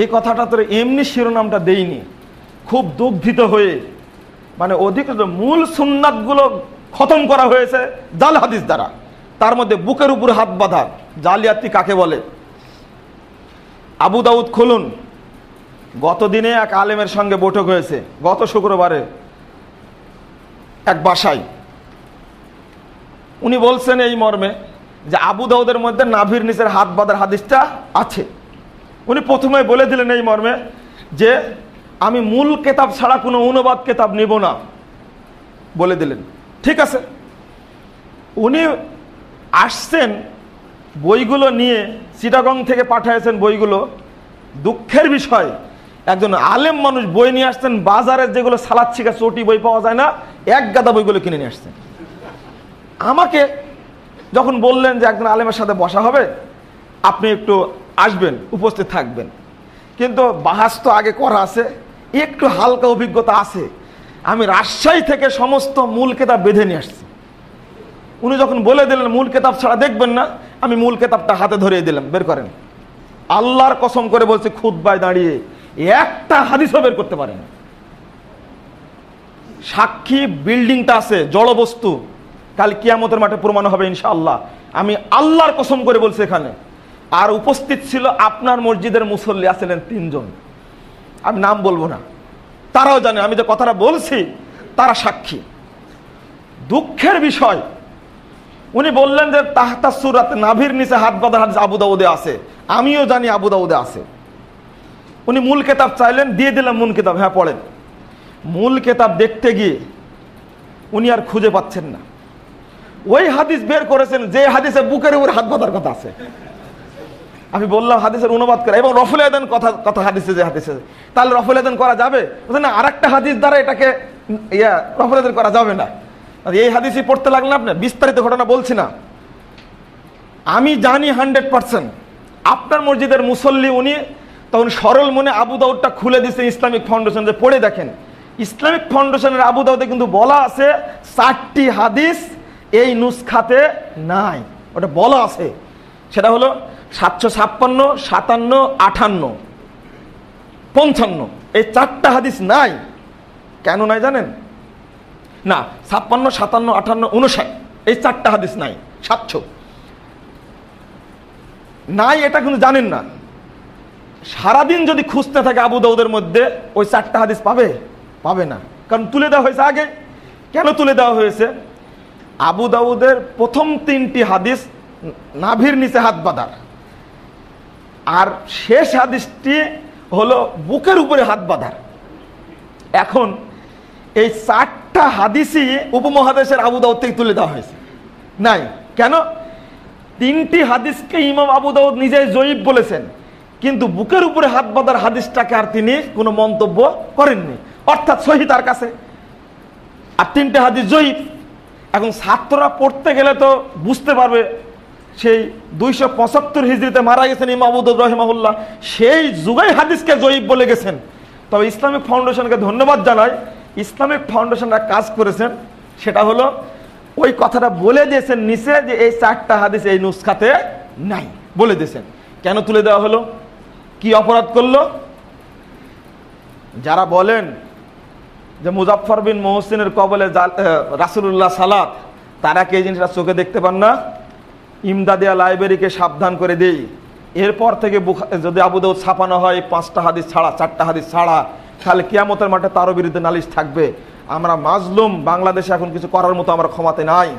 এই কথাটা তো এমনি শিরোনামটা দেইনি, খুব দুঃখিত হয়ে, মানে অধিকৃত মূল সুন্নাতগুলো খতম করা হয়েছে জাল হাদিস দ্বারা। তার মধ্যে বুকের উপরে হাত বাঁধা, জালিয়াতি কাকে বলে? আবু দাউদ খুলুন, গতদিনে এক আলেমের সঙ্গে বৈঠক হয়েছে, গত শুক্রবারে এক বাসায়। উনি বলছেন এই মর্মে যে আবু দাউদের মধ্যে নাভির নিচের হাত বাঁধার হাদিসটা আছে। উনি প্রথমে বলে দিলেন এই মর্মে যে আমি মূল কেতাব ছাড়া কোনো অনুবাদ কেতাব নিব না, বলে দিলেন। ঠিক আছে, উনি আসছেন বইগুলো নিয়ে, চিটাগং থেকে পাঠিয়েছেন বইগুলো। দুঃখের বিষয়, একজন আলেম মানুষ বই নিয়ে আসছেন, বাজারের যেগুলো সালাদ শিখা চটি বই পাওয়া যায় না, এক গাদা বইগুলো কিনে নিয়ে আসছেন। আমাকে যখন বললেন যে একজন আলেমের সাথে বসা হবে, আপনি একটু আসবেন, উপস্থিত থাকবেন, কিন্তু বাহাস তো আগে করা আছে, একটু হালকা অভিজ্ঞতা আছে, আমি রাজশাহী থেকে সমস্ত মূল কেতাব বেঁধে নিয়ে আসছি। উনি যখন বলে দিলেন মূল কেতাব ছাড়া দেখবেন না, আমি মূল কেতাবটা হাতে ধরিয়ে দিলাম, বের করেন। আল্লাহর কসম করে বলছে, খুতবায় দাঁড়িয়ে একটা হাদিসও বের করতে পারেন। সাক্ষী বিল্ডিংটা আছে, জড় বস্তু, কাল কিয়ামতের মাঠে প্রমাণ হবে ইনশাআল্লাহ। আমি আল্লাহর কসম করে বলছি এখানে। আর উপস্থিত ছিল আপনার মসজিদের মুসল্লি আছিলেন 3 জন, আমি নাম বলবো না, তারাও জানে আমি যে কথাটা বলছি, তারা সাক্ষী। দুঃখের বিষয়, উনি বললেন যে তাহতা সূরাতে নাভির নিচে হাত বাঁধার হাদিস আবু দাউদে আছে, আমিও জানি আবু দাউদে আছে। উনি মূল কেতাব চাইলেন, দিয়ে দিলাম মূল কেতাব, হ্যাঁ পড়েন। মূল কেতাব দেখতে গিয়ে উনি আর খুঁজে পাচ্ছেন না। ওই হাদিস বের করেছেন যে হাদিসে বুকের উপর হাত বাঁধার কথা আছে। আমি বললাম হাদিসের অনুবাদ করে, এবং রফল আদান কথা হাদিসে যে হাদিসে, তাহলে রফল আদান করা যাবে? না, আর একটা হাদিস দ্বারা এটাকে রফল আদান করা যাবে না। এই হাদিসই পড়তে লাগলেন আপনি, বিস্তারিত ঘটনা বলছি না। আমি জানি 100% আপনার মসজিদের মুসল্লি উনি, তখন সরল মনে আবু দাউদটা খুলে দিচ্ছে ইসলামিক ফাউন্ডেশন, যে পড়ে দেখেন। ইসলামিক ফাউন্ডেশনের আবু দাউদে কিন্তু বলা আছে 4টি হাদিস এই নুসখাতে নাই, ওটা বলা আছে। সেটা হলো 756, 57, 58, 55, এই 4টা হাদিস নাই। কেন নাই জানেন? না, 56, 57, 58, 59 এই 4টা হাদিস নাই। 700 নাই, এটা কিন্তু জানেন না। সারাদিন যদি খুঁজতে থাকে আবু দাউদের মধ্যে ওই 4টা হাদিস পাবে না, কারণ তুলে দেওয়া হয়েছে আগে। কেন তুলে দেওয়া হয়েছে? আবু দাউদের প্রথম 3টি হাদিস নাভির নিচে হাত বাঁধার, আর শেষ হাদিসটি হলো বুকের উপরে হাত বাঁধার। এখন এই 4টা হাদিসই উপমহাদেশের আবু দাউদ থেকে তুলে দেওয়া হয়েছে নাই। কেন? 3টি হাদিসকে ইমাম আবু দাউদ নিজেই জয়ীফ বলেছেন, কিন্তু বুকের উপরে হাত বাঁধার হাদিসটাকে আর তিনি কোনো মন্তব্য করেননি, অর্থাৎ সহিহ তার কাছে, আর 3টে হাদিস জয়ীফ। এখন ছাত্ররা পড়তে গেলে তো বুঝতে পারবে, সেই 275 হিজরিতে মারা গেছেন ইমাম আবু দাউদ রাহিমাহুল্লাহ, সেই যুগেই হাদিসকে জয়ীফ বলে গেছেন। তবে ইসলামিক ফাউন্ডেশনকে ধন্যবাদ জানাই, ইসলামিক ফাউন্ডেশনরা কাজ করেছেন, সেটা হলো ওই কথাটা বলে দিয়েছেন নিচে যে এই 4টা হাদিস এই নুসখাতে নাই, বলে দিয়েছেন। কেন তুলে দেওয়া হলো? কি অপরাধ করলো? যারা বলেন যে মুজাফফর বিন মুহসিনের কবলে রাসূলুল্লাহ সালাত, তারা কি এই জিনিসটা চোখে দেখতে পান না? ইমদাদিয়া লাইব্রেরিকে সাবধান করে দেই, এরপর থেকে যদি আবু দাউদ ছাপানো হয় 5টা হাদিস ছাড়া, 4টা হাদিস ছাড়া, তাহলে কিয়ামতের মাঠে তারও বিরুদ্ধে নালিশ থাকবে। আমরা মাজলুম, বাংলাদেশে এখন কিছু করার মতো আমার ক্ষমতা নাই,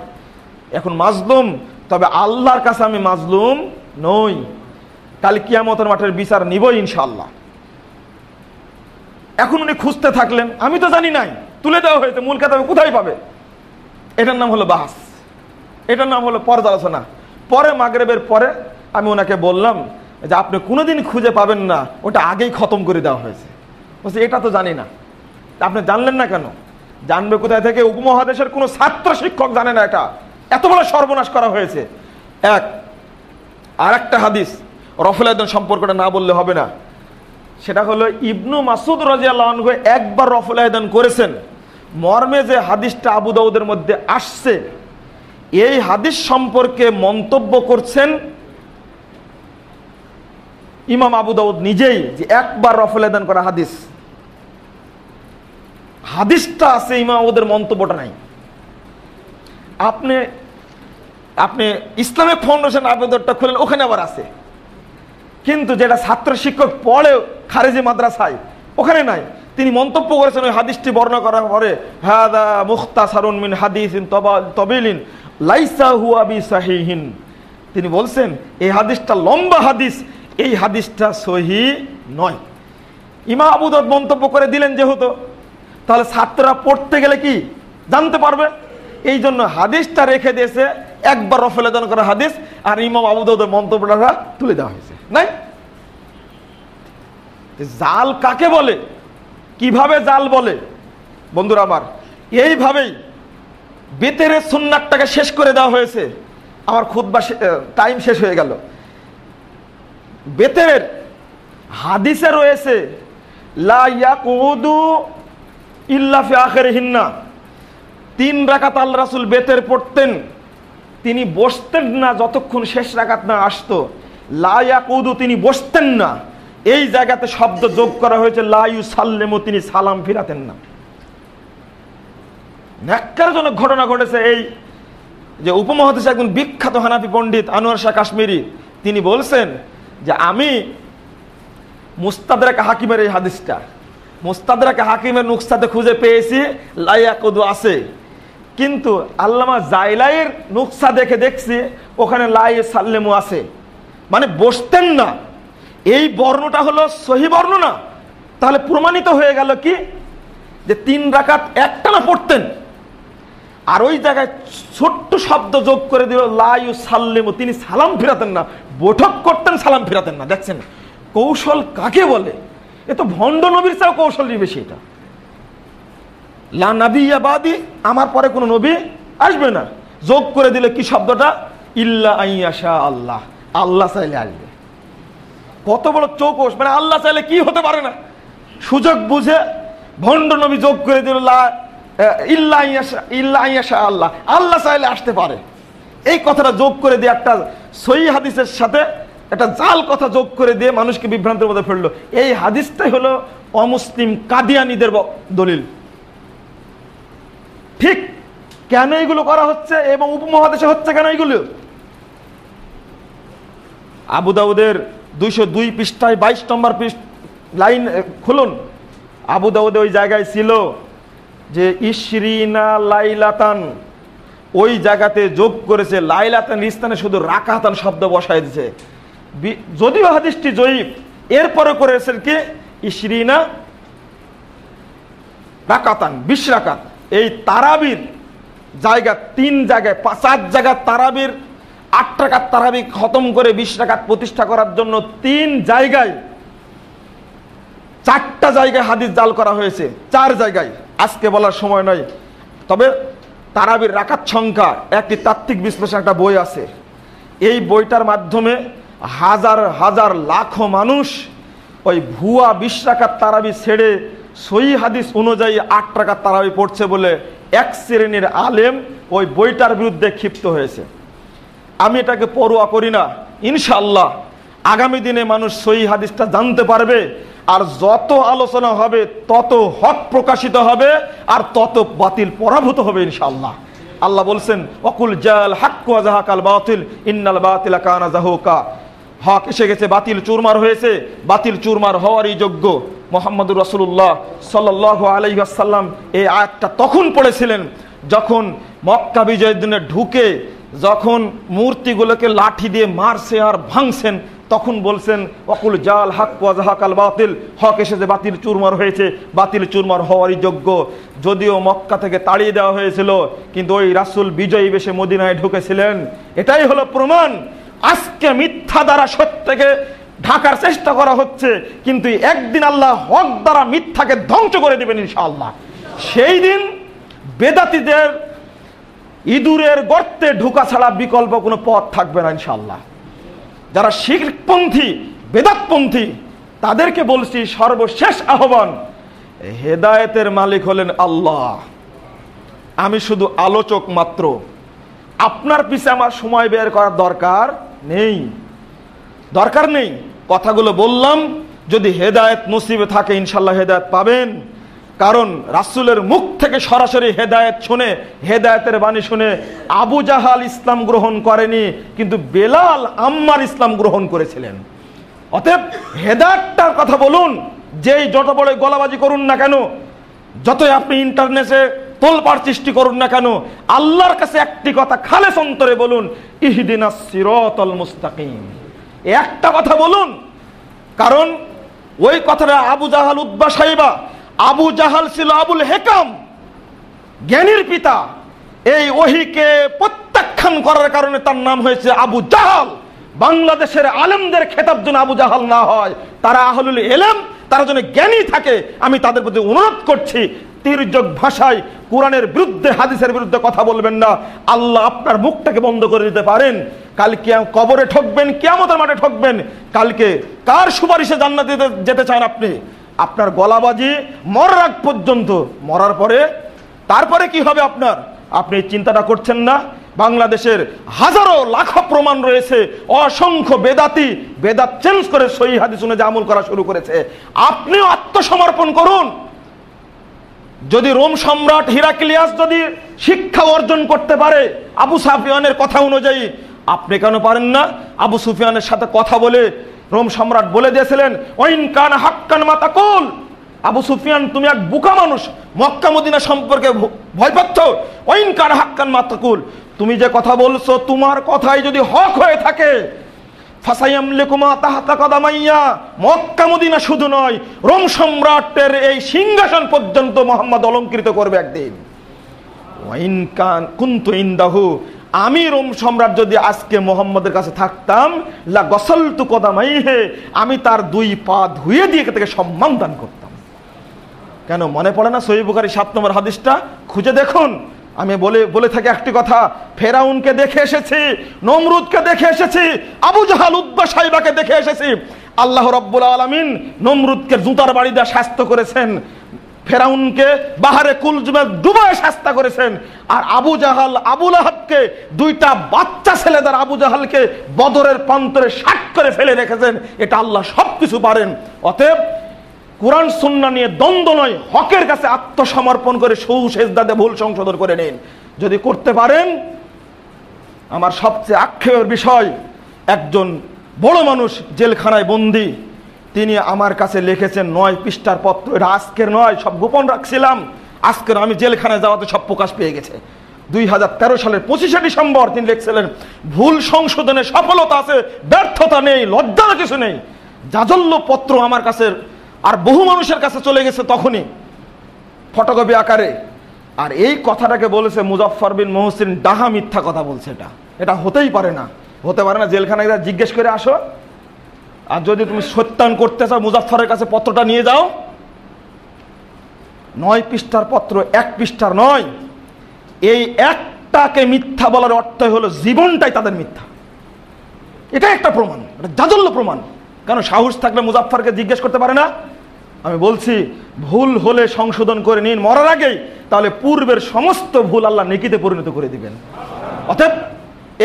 এখন মাজলুম, তবে আল্লাহর কাছে আমি মাজলুম নই। কাল কিয়ামতের মাঠের বিচার নিবই ইনশাআল্লাহ। এখন উনি খুঁজতে থাকলেন, আমি তো জানি নাই, তুলে দেওয়া হয়েছে, মূল কিতাবে কোথায় পাবে? এটার নাম হলো বাহাস, এটার নাম হলো পর্যালোচনা। পরে মাগরিবের পরে আমি ওনাকে বললাম যে আপনি কোনোদিন খুঁজে পাবেন না, ওটা আগেই খতম করে দেওয়া হয়েছে। বলছে এটা তো জানি না। আপনি জানলেন না কেন? জানবে কোথায় থেকে? উপমহাদেশের কোনো ছাত্র শিক্ষক জানে না এটা, এত বড় সর্বনাশ করা হয়েছে। আর একটা হাদিস রফুল আয়দান সম্পর্কটা না বললে হবে না, সেটা হলো ইবনু মাসুদ রাদিয়াল্লাহু আনহু একবার রফুল আয়দান করেছেন, মর্মে যে হাদিসটা আবু দাউদের মধ্যে আসছে, এই হাদিস সম্পর্কে মন্তব্য করছেন ইমাম আবু দাউদ নিজেই, যে একবার রফুল আয়দান করা হাদিসটা আছে, ইমাম আবুদের মন্তব্যটা নাই। আপনি ইসলামিক ফাউন্ডেশন আবেদনটা খুলেন, ওখানে আবার আছে, কিন্তু যেটা ছাত্র শিক্ষক পড়ে খারেজি মাদ্রাসায়, ওখানে নাই। তিনি মন্তব্য করেছেন ওই হাদিসটি বর্ণনা করার পরে, হাদা মুখতাসারুন মিন হাদিসিন তাবিলিন লাইসা হুয়া বিসাহিহিন। তিনি বলছেন এই হাদিসটা লম্বা হাদিস, এই হাদিসটা সহিহ নয়। ইমাম আবু দাউদ মন্তব্য করে দিলেন যেহেতু, তাহলে ছাত্ররা পড়তে গেলে কি জানতে পারবে? এই জন্য হাদিসটা রেখে দিয়েছে, একবার রফুল আয়দান করা হাদিস, আর ইমাম আবু দাউদের মন্তব্যটা তুলে দেওয়া হয়েছে। নাই, জাল কাকে বলে, কিভাবে জাল বলে? বন্ধুরা আমার, এইভাবেই বেতেরের সুন্নাতটাকে শেষ করে দেওয়া হয়েছে। আমার খুতবা টাইম শেষ হয়ে গেল। বেতেরের হাদিসে রয়েছে লা ইয়াকুদু ইল্লা ফি আখিরিহিন্না, 3 রাকাত আল্লাহ রাসূল বেতের পড়তেন, তিনি বসতেন না যতক্ষণ শেষ রাকাত না আসতো। লা ইয়াকুদু, তিনি বসতেন না, এই জায়গাতে শব্দ যোগ করা হয়েছে লা ইউসাল্লিমু, তিনি সালাম ফিরাতেন না। ন্যাক্কারজনক ঘটনা ঘটেছে এই যে উপমহাদেশে একজন বিখ্যাত হানাফি পণ্ডিত আনোয়ার শাহ কাশ্মীরি, তিনি বলছেন যে আমি মুস্তাদরাক হাকিমের এই হাদিসটা, মুস্তাদরাক হাকিমের নুকসাতে খুঁজে পেয়েছি লা ইয়াকুদু আছে, কিন্তু আল্লামা জাইলাইয়ের নুকসা দেখছি ওখানে লা ইউসাল্লিমু আছে, মানে বসতেন না। এই বর্ণটা হলো সহি বর্ণনা। তাহলে প্রমাণিত হয়ে গেল কি, যে 3 রাকাত একটানা পড়তেন, আর ওই জায়গায় ছোট্ট শব্দ যোগ করে দিল লা ইউসাল্লিমু, তিনি সালাম ফিরাতেন না, বৈঠক করতেন, সালাম ফিরাতেন না। দেখছেন কৌশল কাকে বলে? এ তো ভণ্ড নবীর চেয়েও কৌশলই বেশি। এটা লা নাবিয়্যা বাদি, আমার পরে কোনো নবী আসবে না, যোগ করে দিলে কি শব্দটা? ইল্লা আইয়াশা আল্লাহ, আল্লাহ চাইলে আসবে। কত বড় চৌকস, মানে আল্লাহ চাইলে কি হতে পারে না, সুযোগ বুঝে ভণ্ড নবী যোগ করে দিল ইল্লা আইয়াশা আল্লাহ, আল্লাহ চাইলে আসতে পারে। এই কথাটা যোগ করে দিয়ে একটা সহিহ হাদিসের সাথে একটা জাল কথা যোগ করে দিয়ে মানুষকে বিভ্রান্তের মধ্যে ফেললো। এই হাদিসটাই হলো অমুসলিম কাদিয়ানীদের দলিল। ঠিক কেন এগুলো করা হচ্ছে এবং উপমহাদেশে হচ্ছে কেন এগুলো? আবু দাউদের 202 পৃষ্ঠায় 22 নম্বর লাইন খুলুন। আবু দাউদে ওই জায়গায় ছিল যে ইশরিনা লাইলাতান, ওই জায়গাতে যোগ করেছে লাইলাতান স্থানে শুধু রাকাতান শব্দ বসায় দিয়েছে। যদিও হাদিসটি জয়ীফ, এরপরে করেছেন কি ইশরিনা রাকাতান, 20 রাকাত। এই তারাবির জায়গা 3 জায়গায় 4 জায়গায় তারাবির 8 রাকাত তারাবি খতম করে 20 রাকাত প্রতিষ্ঠা করার জন্য 3 জায়গায় 4টা জায়গায় হাদিস জাল করা হয়েছে, 4 জায়গায়। আজকে বলার সময় নয়, তবে তারাবির রাকাত সংখ্যা একটি তাত্ত্বিক বিশ্লেষণ একটা বই আছে। এই বইটার মাধ্যমে হাজার হাজার লাখো মানুষ ওই ভুয়া 20 রাকাত তারাবি ছেড়ে সহিহ হাদিস অনুযায়ী 8 রাকাত তারাবি পড়ছে বলে এক শ্রেণীর আলেম ওই বইটার বিরুদ্ধে ক্ষিপ্ত হয়েছে। আমি এটাকে পরোয়া করি না। ইনশাআল্লাহ আগামী দিনে মানুষ সহিহ হাদিসটা জানতে পারবে, আর যত আলোচনা হবে তত হক প্রকাশিত হবে, আর তত বাতিল পরাভূত হবে ইনশাআল্লাহ। আল্লাহ বলছেন ওয়াকুল জাল হক ওয়া যাহাকাল বাতিল ইন্নাল বাতিলা কানা যাহুকা। হক এসে গেছে, বাতিল চুরমার হয়েছে, বাতিল চুরমার হওয়ারই যোগ্য। মুহাম্মদুর রাসূলুল্লাহ সাল্লাল্লাহু আলাইহি ওয়াসাল্লাম এই আয়াতটা তখন পড়েছিলেন যখন মক্কা বিজয়ের দিনে ঢুকে যখন মূর্তিগুলোকে লাঠি দিয়ে মারছে আর ভাঙছেন, তখন বলছেন ওয়াকুল জাল হক ওয়া যাহাকাল বাতিল, হক এসেছে, বাতিল চুরমার হয়েছে, বাতিল চুরমার হওয়ারই যোগ্য। যদিও মক্কা থেকে তাড়িয়ে দেওয়া হয়েছিল, কিন্তু ওই রাসূল বিজয়ী বেশে মদিনায় ঢুকেছিলেন। এটাই হলো প্রমাণ। আজকে মিথ্যা দ্বারা সত্যকে ঢাকার চেষ্টা করা হচ্ছে, কিন্তু একদিন আল্লাহ হক দ্বারা মিথ্যাকে ধ্বংস করে দিবেন ইনশাআল্লাহ। সেই দিন বেদাতীদের ইঁদুরের গর্তে ঢুকা ছাড়া বিকল্প কোনো পথ থাকবে না ইনশাআল্লাহ। যারা শিরকপন্থী বেদাতপন্থী তাদেরকে বলছি সর্বশেষ আহ্বান, হেদায়েতের মালিক হলেন আল্লাহ, আমি শুধু আলোচক মাত্র। আপনার পিছে আমার সময় বের করার দরকার নেই। কথাগুলো বললাম, যদি হেদায়েত নসিবে থাকে ইনশাআল্লাহ হেদায়েত পাবেন। কারণ রাসূলের মুখ থেকে সরাসরি হেদায়েত শুনে, হেদায়েতের বাণী শুনে আবু জাহাল ইসলাম গ্রহণ করেনি, কিন্তু বেলাল আম্মার ইসলাম গ্রহণ করেছিলেন। অতএব হেদায়েতটার কথা বলুন, যেই যত বড় গলাবাজি করুন না কেন, যতই আপনি ইন্টারনেটে তোলপাড় সৃষ্টি করুন না কেন, আল্লাহর কাছে একটি কথা খালেস অন্তরে বলুন, ইহদিনাস সিরাতাল মুস্তাকিম। একটা কথা বলুন, কারণ ওই কথাটা আবু জাহাল উতবা সাইবা, আবু জাহাল ছিল আবুল হেকাম, জ্ঞানীর পিতা। এই ওহীকে প্রত্যাখ্যান করার কারণে তার নাম হয়েছে আবু জাহাল। বাংলাদেশের আলেমদের খেতাব যেন আবু জাহাল না হয়, তারা আহলুল ইলম, তারা যেন জ্ঞানী থাকে। আমি তাদের প্রতি অনুরোধ করছি, তির্যক ভাষায় কোরআনের বিরুদ্ধে হাদিসের বিরুদ্ধে কথা বলবেন না। আল্লাহ আপনার মুখটাকে বন্ধ করে দিতে পারেন। কালকে কবরে ঠকবেন, কিয়ামতের মাঠে ঠকবেন। কালকে কার সুপারিশে জান্নাতে যেতে চান আপনি? আপনার গলাবাজি মরার আগ পর্যন্ত, মরার পরে তারপরে কি হবে আপনার, আপনি চিন্তাটা করছেন না? বাংলাদেশের হাজারো লাখো প্রমাণ রয়েছে, অসংখ্য বেদাতি বেদাত চেঞ্জ করে সহিহ হাদিস অনুযায়ী আমল করা শুরু করেছে। আপনিও আত্মসমর্পণ করুন। যদি রোম সম্রাট হিরাক্লিয়াস যদি শিক্ষা অর্জন করতে পারে আবু সুফিয়ানের কথা অনুযায়ী, আপনি কেন পারেন না? আবু সুফিয়ানের সাথে কথা বলে রোম সম্রাট বলে দিয়েছিলেন ওয়াইন কানা হাক্কান মা তাকুল, আবু সুফিয়ান তুমি এক বোকা মানুষ, মক্কা মদিনা সম্পর্কে ভয় পাচ্ছ। ওয়াইন কানা হাক্কান মা তাকুল, তুমি যে কথা বলছো তোমার কথাই যদি হক হয়ে থাকে, ফাসায়ামলিকুমা তাহতা কদামাইয়া, মক্কা মদিনা শুধু নয়, রোম সম্রাটের এই সিংহাসন পর্যন্ত মুহাম্মদ অলংকৃত করবে একদিন। ওয়াইন কান কুনতু ইনদাহু, আমি রোম সম্রাট যদি আজকে মুহাম্মদের কাছে থাকতাম, লা গসলতু কদামাইহি, আমি তার 2 পা ধুয়ে দিয়ে থেকে সম্মান দান করতাম। কেন মনে পড়ে না সহিহ বুখারী 7 নম্বর হাদিসটা? খুঁজে দেখুন। আমি বলে থাকি একটি কথা, ফেরাউনকে দেখে এসেছি, নমরুদকে দেখে এসেছি, আবু জাহাল উতবা সাইবাকে দেখে এসেছি। আল্লাহ রাব্বুল আলামিন নমরুদকে জুতার বাড়ি দিয়ে শাস্ত করেছেন, ফেরাউনকে বাহারে কুলজুমে ডুবায় শাস্তা করেছেন, আর আবু জাহাল আবু লাহাবকে 2টা বাচ্চা ছেলেদের আবু জাহালকে বদরের প্রান্তরে 60 করে ফেলে রেখেছেন। এটা আল্লাহ সবকিছু পারেন। অতএব কোরআন সুন্নাহ নিয়ে দ্বন্দ্ব নয়, হকের কাছে আত্মসমর্পণ করে সেজদাতে ভুল সংশোধন করে নিন। যদি করতে পারেন, আমার সবচেয়ে আক্ষেপের বিষয়, একজন বড় মানুষ জেলখানায় বন্দী, তিনি আমার কাছে লিখেছেন 9 পৃষ্ঠার পত্র। এটা আজকের নয়, সব গোপন রাখছিলাম। আজকের আমি জেলখানায় যাওয়াতে সব প্রকাশ পেয়ে গেছে। 2013 সালের 25শে ডিসেম্বর তিনি লিখছিলেন, ভুল সংশোধনে সফলতা আছে, ব্যর্থতা নেই, লজ্জার কিছু নেই। জাজল্য পত্র আমার কাছে আর বহু মানুষের কাছে চলে গেছে তখনই ফটোকপি আকারে। আর এই কথাটাকে বলেছে মুজাফফর বিন মুহসিন, ডাহা মিথ্যা কথা বলছে। এটা হতেই পারে না, হতে পারে না। জেলখানায় জিজ্ঞেস করে আসো, আর যদি তুমি সত্যায়ন করতে চাও মুজাফফরের কাছে পত্রটা নিয়ে যাও। 9 পৃষ্ঠার পত্র, 1 পৃষ্ঠার নয়। এই একটাকে মিথ্যা বলার অর্থ হলো জীবনটাই তাদের মিথ্যা। এটা একটা প্রমাণ, এটা জাজল্য প্রমাণ। কেন সাহস থাকলে মুজাফফরকে জিজ্ঞেস করতে পারে না? আমি বলছি, ভুল হলে সংশোধন করে নিন মরার আগেই, তাহলে পূর্বের সমস্ত ভুল আল্লাহ নেকিতে পরিণত করে দিবেন। অতএব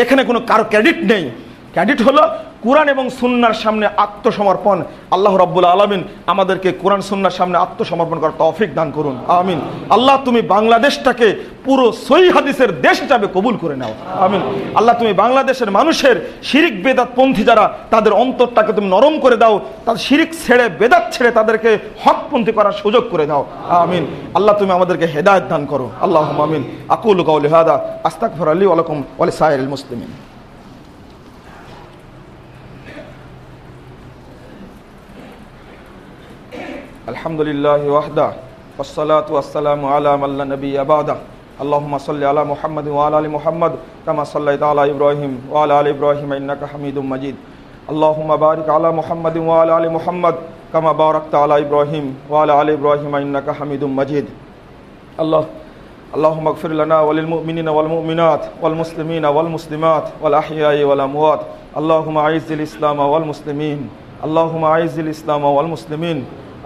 এখানে কোনো কারো ক্রেডিট নেই। ক্রেডিট হলো কোরআন এবং সুন্নাহর সামনে আত্মসমর্পণ। আল্লাহ রাব্বুল আলামিন আমাদেরকে কোরআন সুন্নাহর সামনে আত্মসমর্পণ করার তৌফিক দান করুন, আমিন। আল্লাহ তুমি বাংলাদেশটাকে পুরো সহিহ হাদিসের দেশ হিসাবে কবুল করে নাও, আমিন। আল্লাহ তুমি বাংলাদেশের মানুষের শিরিক বেদাত পন্থী যারা, তাদের অন্তরটাকে তুমি নরম করে দাও, তাদের শিরিক ছেড়ে বেদাত ছেড়ে তাদেরকে হকপন্থী করার সুযোগ করে দাও, আমিন। আল্লাহ তুমি আমাদেরকে হেদায়েত দান করো, আল্লাহুম্মা আমিন। আকুলু কাউলি হাদা আস্তাগফিরুল্লাহ লি ওয়া লাকুম ওয়া লিসাইরিল মুসলিমিন। আলহামদুলিল্লাহি ওয়াহদা ওয়াসসালাতু ওয়াসসালামু আলা মান লা নাবিয়্যা বা'দা। আল্লাহুম্মা সাল্লি আলা মুহাম্মাদিন ওয়া আলা আলি মুহাম্মাদ কামা সাল্লাইতা আলা ইব্রাহিম ওয়া আলা আলি ইব্রাহিম ইন্নাকা হামিদুম মাজিদ। আল্লাহুম্মা বারিক আলা মুহাম্মাদিন ওয়া আলা আলি মুহাম্মাদ কামা বারাকতা আলা ইব্রাহিম ওয়া আলা আলি ইব্রাহিম ইন্নাকা হামিদুম মাজিদ। আল্লাহুম্মা ইগফির লানা ওয়া লিল মুমিনিনা ওয়াল মুমিনাত ওয়াল মুসলিমিনা ওয়াল মুসলিমাত ওয়াল আহইয়াই ওয়াল আমওয়াত। আল্লাহুম্মা আইজ্জিল ইসলাম ওয়াল মুসলিমিন। আল্লাহুম্মা আইজ্জিল ইসলাম ওয়াল মুসলিমিন।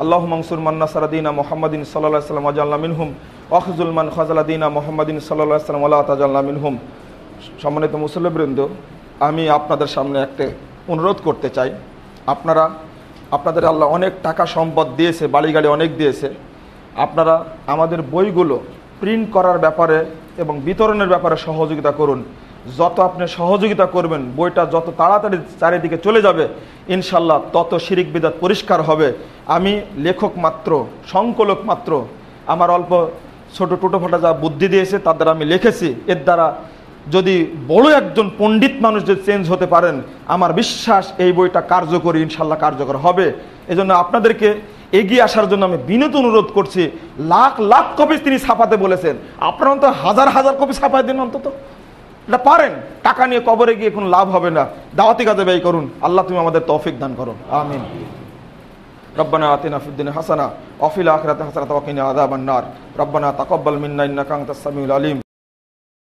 আল্লাহুম্মা আনসুর মান নাসারা দীনা মুহাম্মাদিন সাল্লাল্লাহু আলাইহি ওয়াসাল্লাম ওয়াজআলনা মিনহুম ওয়াখযুল মান খাযালা দীনা মুহাম্মাদিন সাল্লাল্লাহু আলাইহি ওয়াসাল্লাম ওয়া লা তাজআলনা মিনহুম। সম্মানিত মুসল্লিবৃন্দ, আমি আপনাদের সামনে একটা অনুরোধ করতে চাই। আপনাদের আল্লাহ অনেক টাকা সম্পদ দিয়েছে, বাড়ি গাড়ি অনেক দিয়েছে। আপনারা আমাদের বইগুলো প্রিন্ট করার ব্যাপারে এবং বিতরণের ব্যাপারে সহযোগিতা করুন। যত আপনি সহযোগিতা করবেন, বইটা যত তাড়াতাড়ি চারিদিকে চলে যাবে, ইনশাল্লাহ তত শিরিক বিদআত পরিষ্কার হবে। আমি লেখক মাত্র, সংকলক মাত্র, আমার অল্প ছোট টোটোফাটা যা বুদ্ধি দিয়েছে তার দ্বারা আমি লিখেছি। এর দ্বারা যদি বড় একজন পণ্ডিত মানুষ যদি চেঞ্জ হতে পারেন, আমার বিশ্বাস এই বইটা কার্যকরী, ইনশাল্লাহ কার্যকর হবে। এজন্য আপনাদেরকে এগিয়ে আসার জন্য আমি বিনীত অনুরোধ করছি। লাখ লাখ কপি তিনি ছাপাতে বলেছেন, আপনারা অন্তত হাজার হাজার কপি ছাপাই দিন অন্তত। এটা পারেন, টাকা নিয়ে কবরে গিয়ে কোনো লাভ হবে না, দাওয়াতি কাজে ব্যয় করুন। আল্লাহ তুমি আমাদের তৌফিক দান করো, আমিন। রব্বানা আতিনা ফিদ দুনিয়া হাসানা ওয়া ফিল আখিরাতি হাসানাতাও ওয়া কিনা আযাবান নার। রব্বানা তাকাব্বাল মিন্না ইন্নাকা আনতাস সামিউল আলিম।